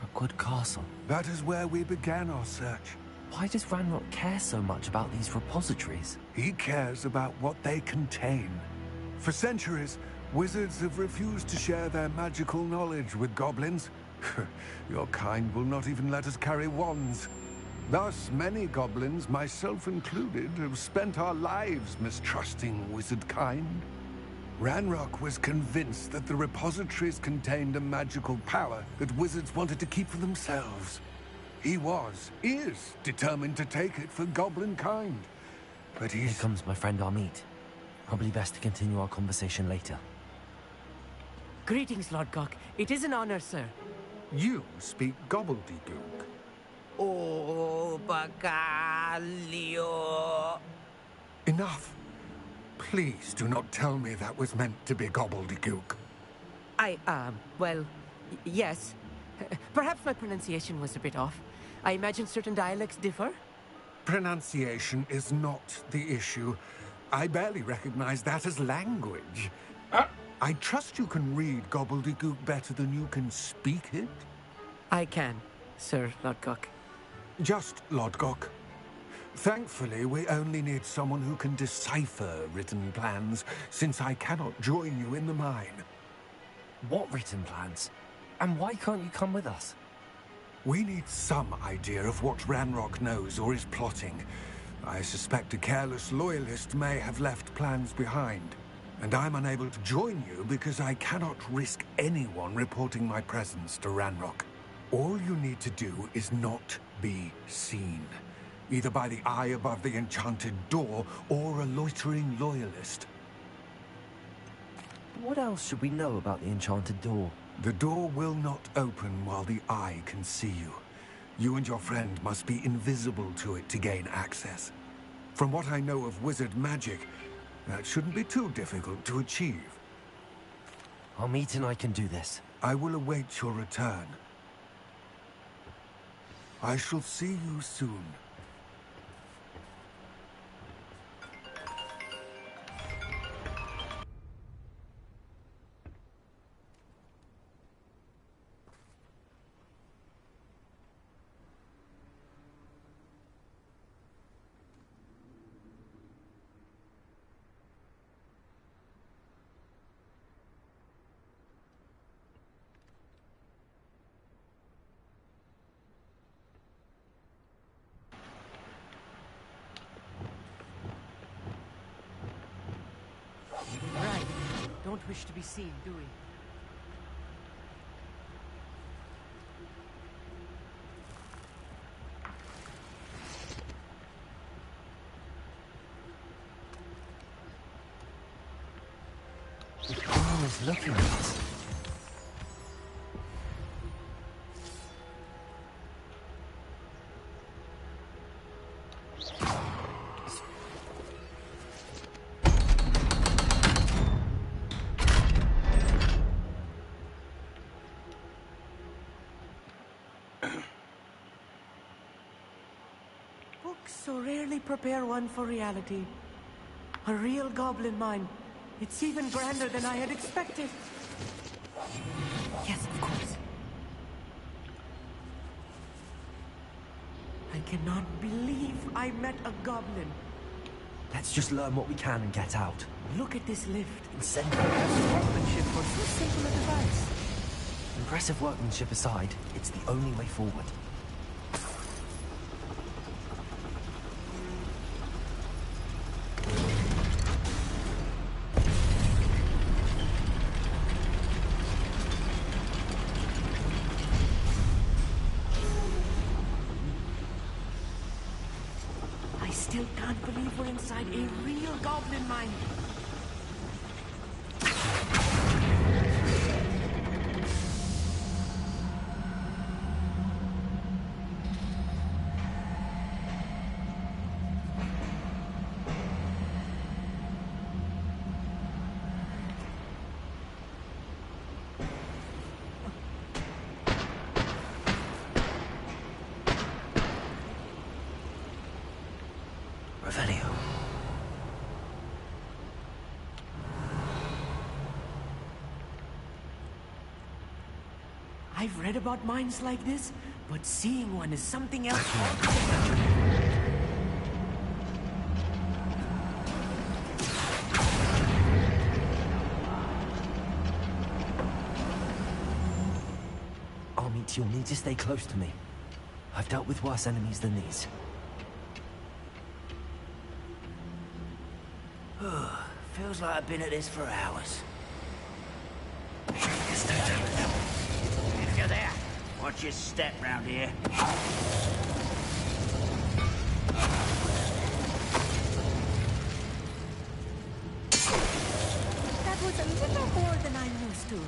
Rookwood Castle. That is where we began our search. Why does Ranrock care so much about these repositories? He cares about what they contain. For centuries, wizards have refused to share their magical knowledge with goblins. Your kind will not even let us carry wands. Thus, many goblins, myself included, have spent our lives mistrusting wizard kind. Ranrock was convinced that the repositories contained a magical power that wizards wanted to keep for themselves. He is determined to take it for goblin kind. But Here comes my friend Amit. Probably best to continue our conversation later. Greetings, Lodgok. It is an honor, sir. You speak gobbledygook. Oh, Bacalio. Enough. Please do not tell me that was meant to be gobbledygook. Well, yes. Perhaps my pronunciation was a bit off. I imagine certain dialects differ. Pronunciation is not the issue. I barely recognize that as language. I trust you can read gobbledygook better than you can speak it? I can, Sir Lodgok. Just Lodgok. Thankfully, we only need someone who can decipher written plans, since I cannot join you in the mine. What written plans? And why can't you come with us? We need some idea of what Ranrock knows or is plotting. I suspect a careless loyalist may have left plans behind. And I'm unable to join you because I cannot risk anyone reporting my presence to Ranrock. All you need to do is not be seen, either by the eye above the enchanted door or a loitering loyalist. What else should we know about the enchanted door? The door will not open while the eye can see you. You and your friend must be invisible to it to gain access. From what I know of wizard magic, that shouldn't be too difficult to achieve. Our meet and I can do this. I will await your return. I shall see you soon. Right. Don't wish to be seen, do we? Oh, he's looking at us. Books so rarely prepare one for reality. A real goblin mine. It's even grander than I had expected. Yes, of course. I cannot believe I met a goblin. Let's just learn what we can and get out. Look at this lift. Incendiary. Workmanship for so simple a device. Impressive workmanship aside, it's the only way forward. I still can't believe we're inside a real goblin mine. Revelio. I've read about mines like this, but seeing one is something else. Armit, you'll need to stay close to me. I've dealt with worse enemies than these. Feels like I've been at this for hours. If you're there, watch your step round here. That was a little more than I'm used to.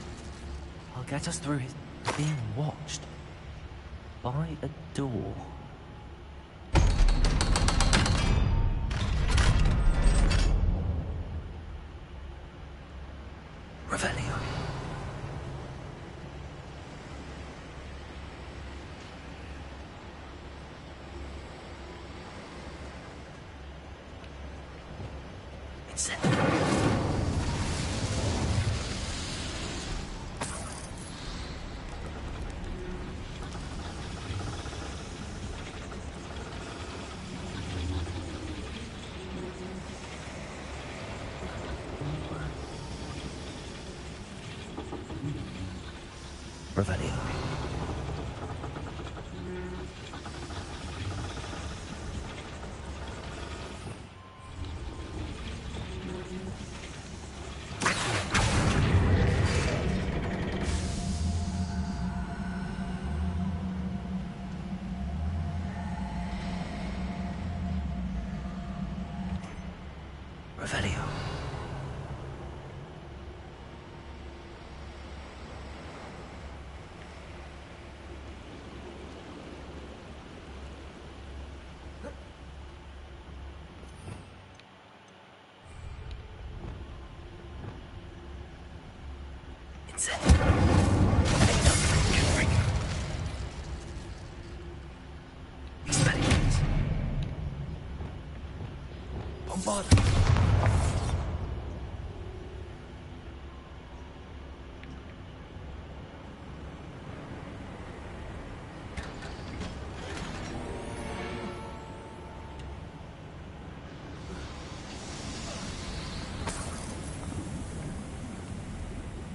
I'll get us through his being watched by a door. Revelio. It's it. Revelio. Revelio.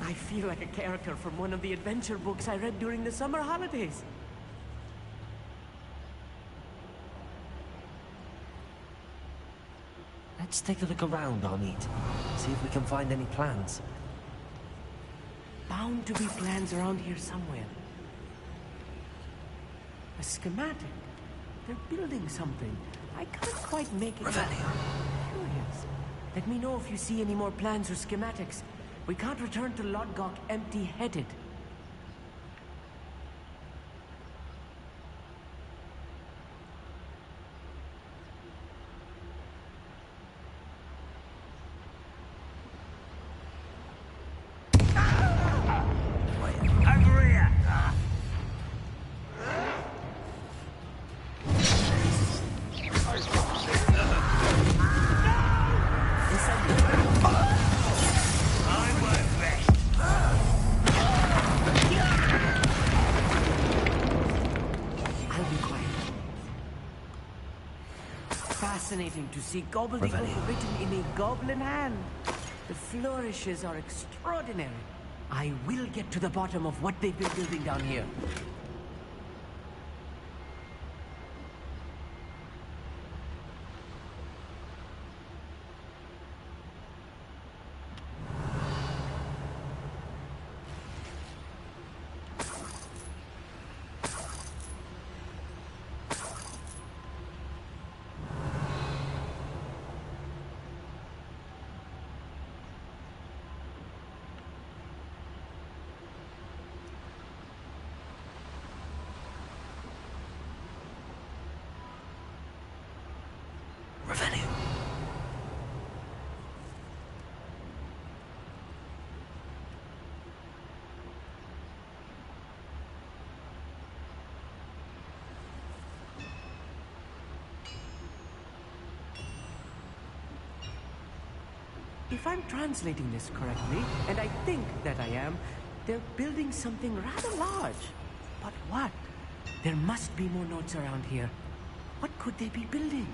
I feel like a character from one of the adventure books I read during the summer holidays. Let's take a look around, Armid. See if we can find any plans. Bound to be plans around here somewhere. A schematic. They're building something. I can't quite make it out. Curious. Let me know if you see any more plans or schematics. We can't return to Lodgok empty-headed. Fascinating to see gobbledygook written in a goblin hand. The flourishes are extraordinary. I will get to the bottom of what they've been building down here. If I'm translating this correctly, and I think that I am, they're building something rather large. But what? There must be more notes around here. What could they be building?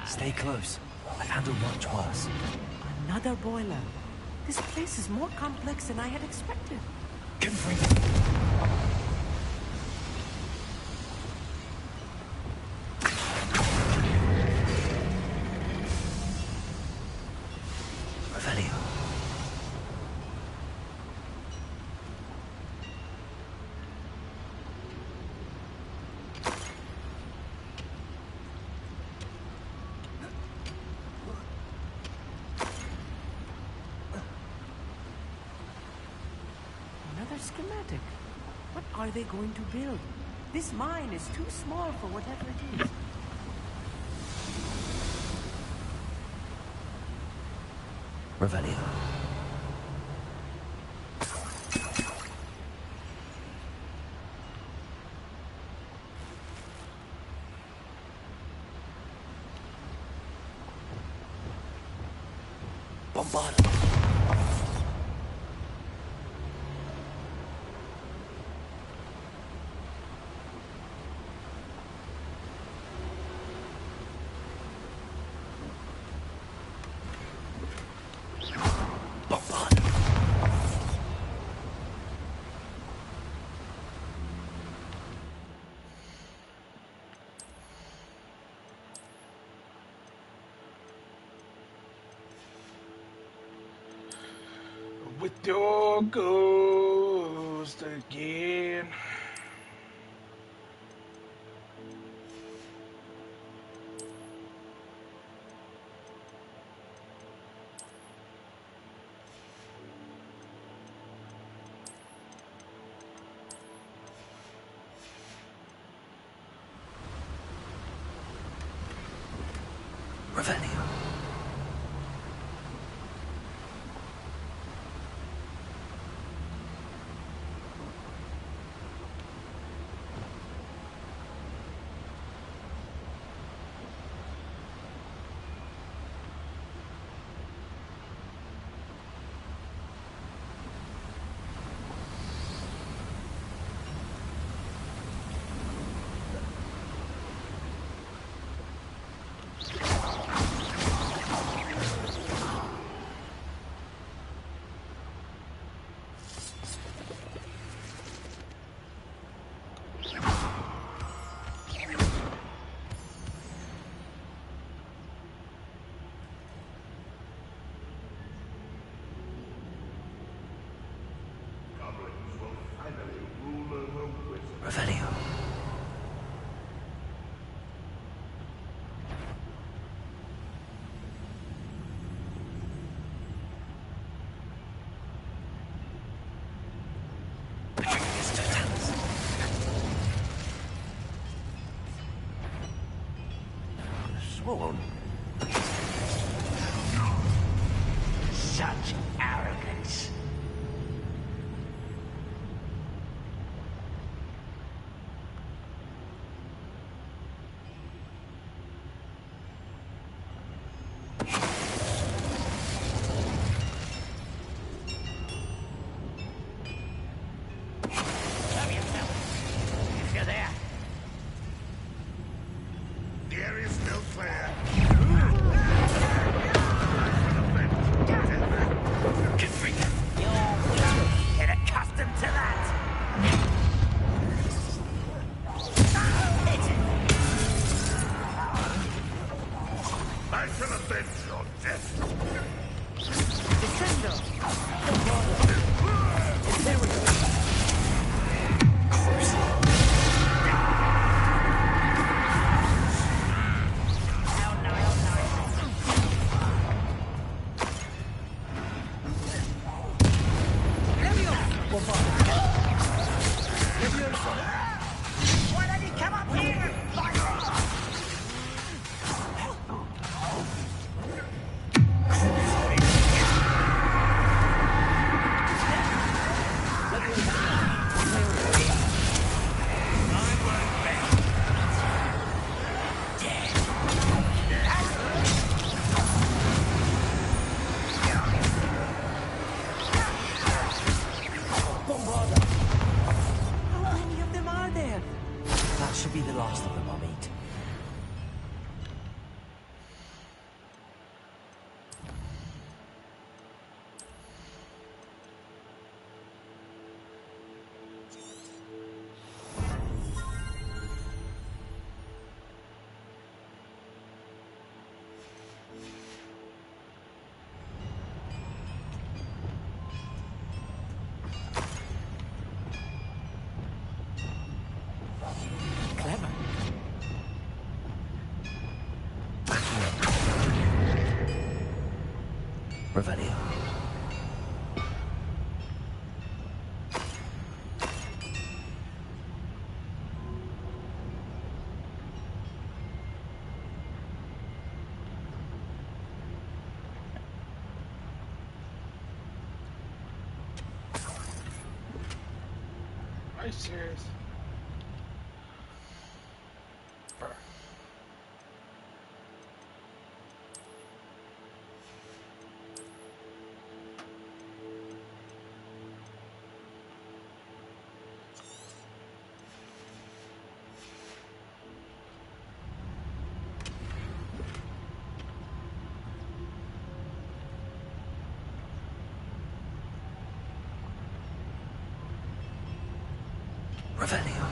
Stay close. I've handled much worse. Another boiler. This place is more complex than I had expected. schematic. What are they going to build? This mine is too small for whatever it is. Revelio. Bombarda. With your ghost again. Revelio. Revelio. Sworn. Such arrogance. Why don't you come up here and fight? should be the last of them I'll meet. Revelio. you serious? Bruh. Revelio.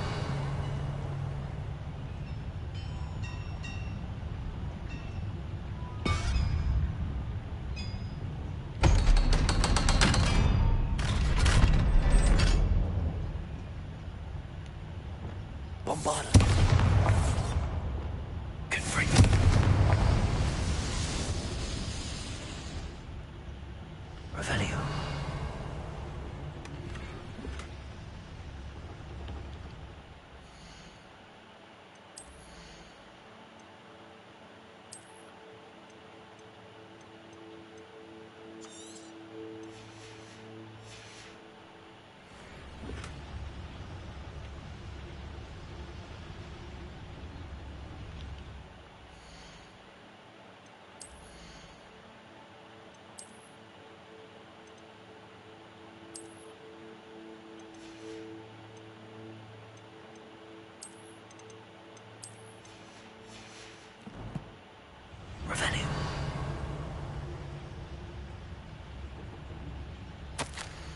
Bombarda. Good for you. Revelio.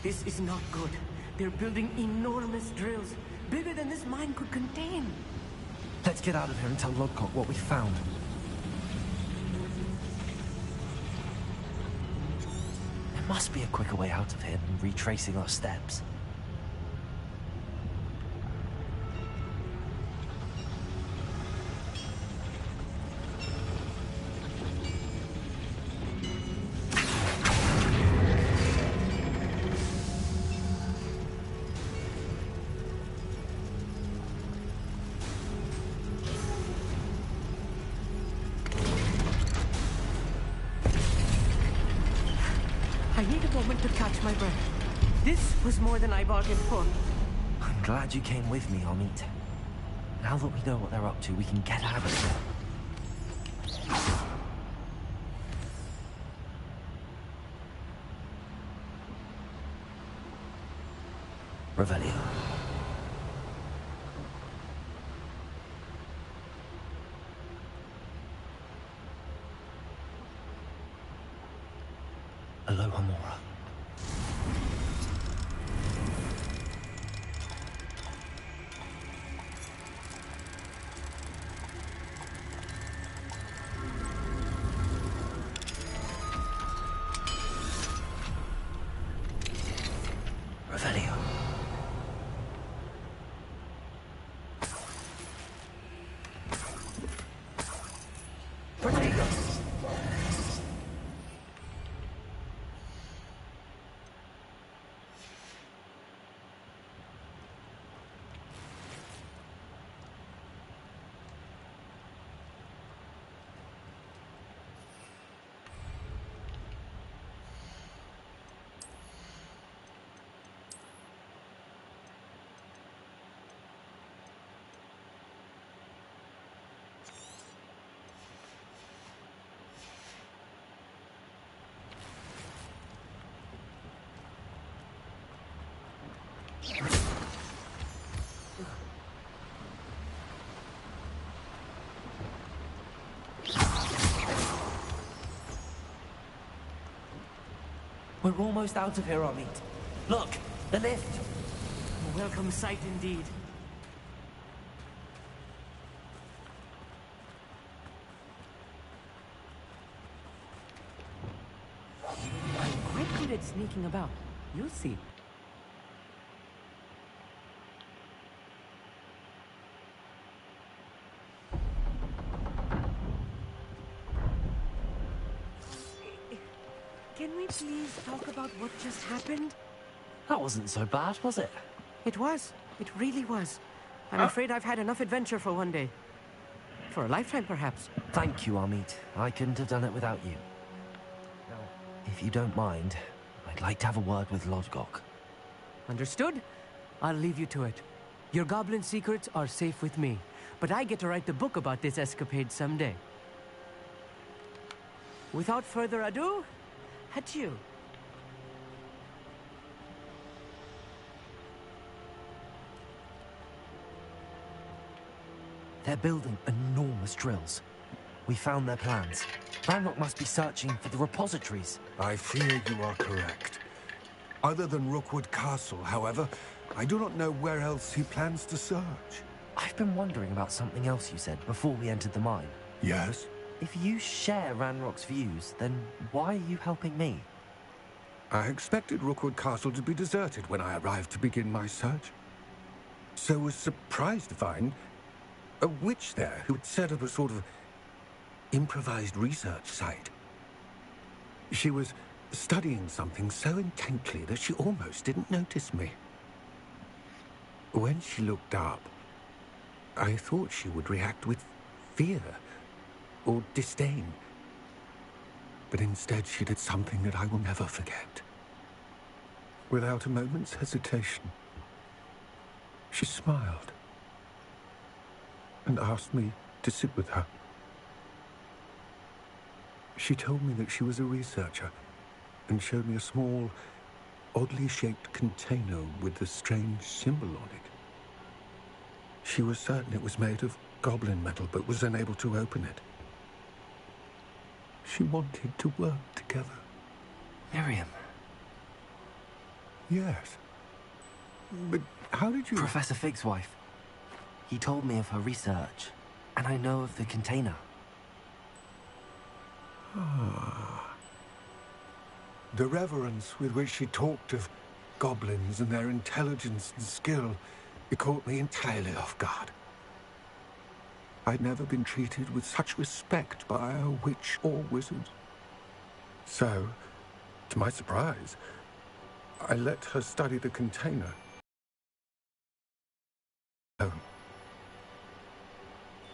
This is not good. They're building enormous drills, bigger than this mine could contain. Let's get out of here and tell Lodcock what we found. There must be a quicker way out of here than retracing our steps. I need a moment to catch my breath. This was more than I bargained for. I'm glad you came with me, Amit. Now that we know what they're up to, we can get out of here. Revelio. Aloha Mora. Revelio. We're almost out of here, Amit. Look, the lift. A welcome sight indeed. I'm quite good at sneaking about. You'll see. Can we please talk about what just happened? That wasn't so bad, was it? It was. It really was. I'm afraid I've had enough adventure for one day. For a lifetime, perhaps. Thank you, Amit. I couldn't have done it without you. Now, if you don't mind, I'd like to have a word with Lodgok. Understood? I'll leave you to it. Your goblin secrets are safe with me, but I get to write the book about this escapade someday. Without further ado, adieu. They're building enormous drills. We found their plans. Ranrock must be searching for the repositories. I fear you are correct. Other than Rookwood Castle, however, I do not know where else he plans to search. I've been wondering about something else you said before we entered the mine. Yes? If you share Ranrock's views, then why are you helping me? I expected Rookwood Castle to be deserted when I arrived to begin my search. So was surprised to find a witch there who had set up a sort of improvised research site. She was studying something so intently that she almost didn't notice me. When she looked up, I thought she would react with fear or disdain. But instead she did something that I will never forget. Without a moment's hesitation, she smiled and asked me to sit with her. She told me that she was a researcher and showed me a small, oddly shaped container with a strange symbol on it. She was certain it was made of goblin metal, but was unable to open it. She wanted to work together. Miriam. Yes. But how did you... Professor Fig's wife. He told me of her research, and I know of the container. Ah. The reverence with which she talked of goblins and their intelligence and skill, it caught me entirely off guard. I'd never been treated with such respect by a witch or wizard. So, to my surprise, I let her study the container.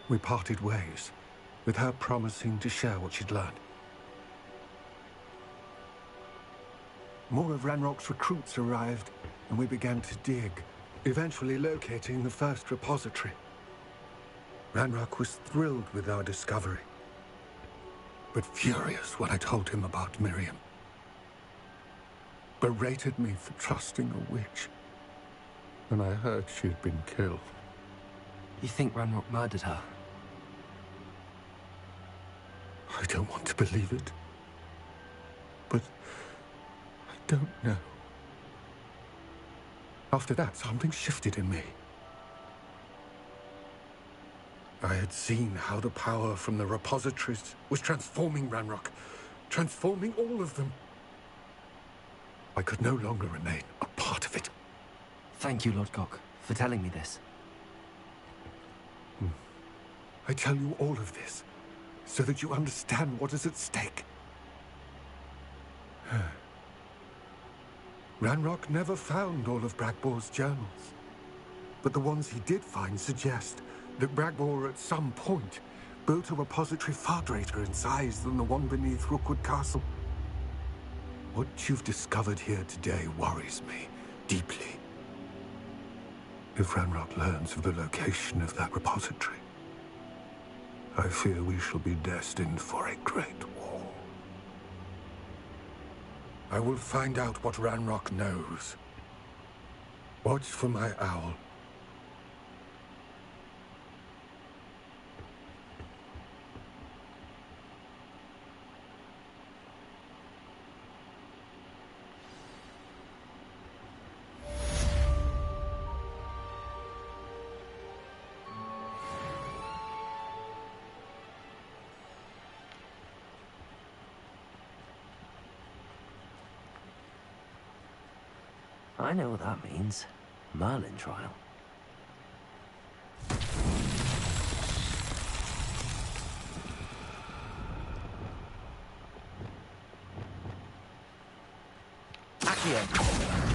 We parted ways, with her promising to share what she'd learned. More of Ranrock's recruits arrived, and we began to dig, eventually locating the first repository. Ranrock was thrilled with our discovery, but furious when I told him about Miriam. Berated me for trusting a witch when I heard she had been killed. You think Ranrock murdered her? I don't want to believe it, but I don't know. After that, something shifted in me. I had seen how the power from the repositories was transforming Ranrock, transforming all of them. I could no longer remain a part of it. Thank you, Lord Cock, for telling me this. I tell you all of this so that you understand what is at stake. Ranrock never found all of Bragbor's journals, but the ones he did find suggest that Bragbor at some point built a repository far greater in size than the one beneath Rookwood Castle. What you've discovered here today worries me deeply. If Ranrock learns of the location of that repository, I fear we shall be destined for a great war. I will find out what Ranrock knows. Watch for my owl. I know what that means. Merlin trial. Accio.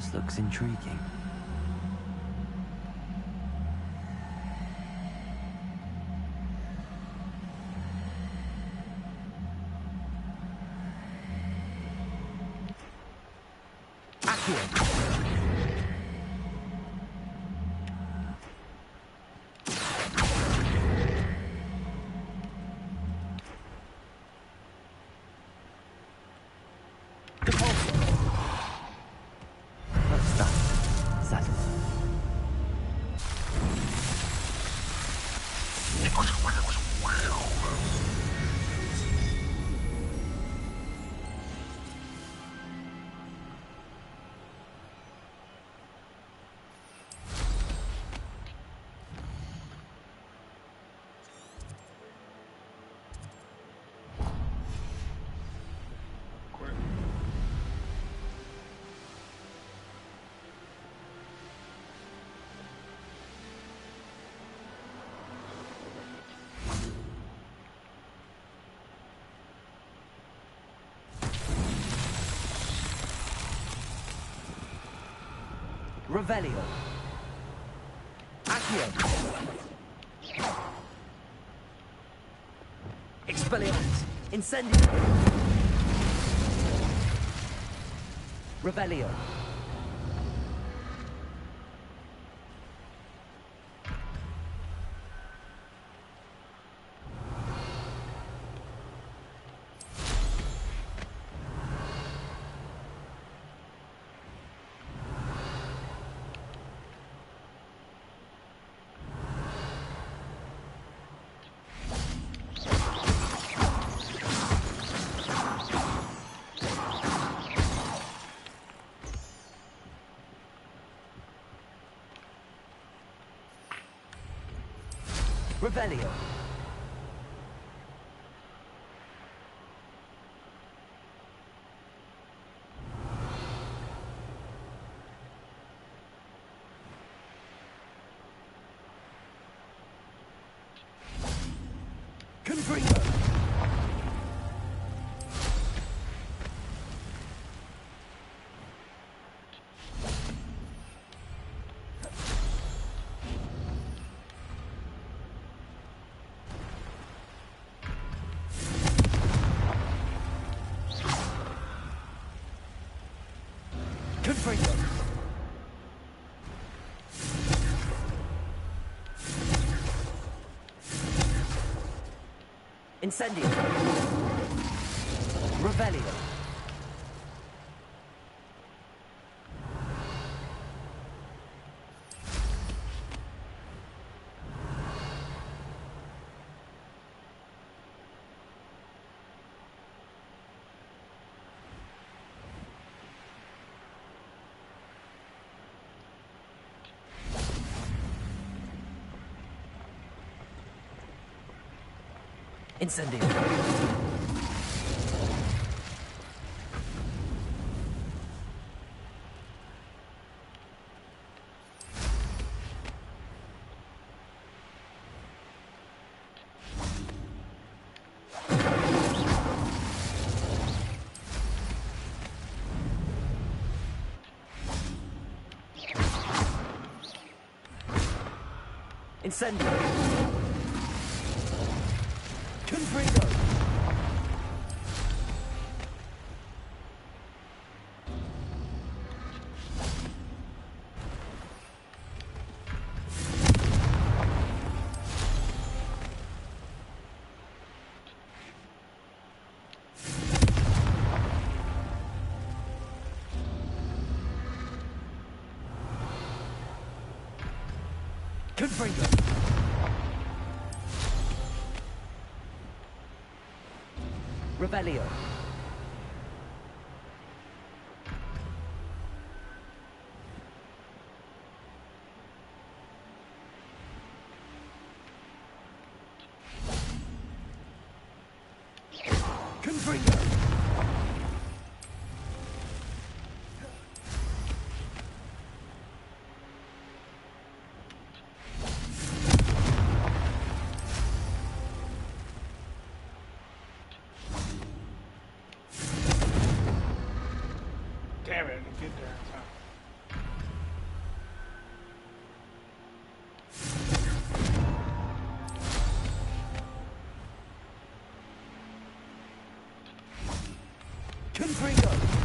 This looks intriguing. Revelio. Accio. Expelliarmus. Incendio. Revelio. Revelio. Confringo. Confringo. Incendio. Revelio. Incendio. Incendio. Confringo. Confringo. Revelio. Confringo. Damn it, I didn't get there in time. Confringo!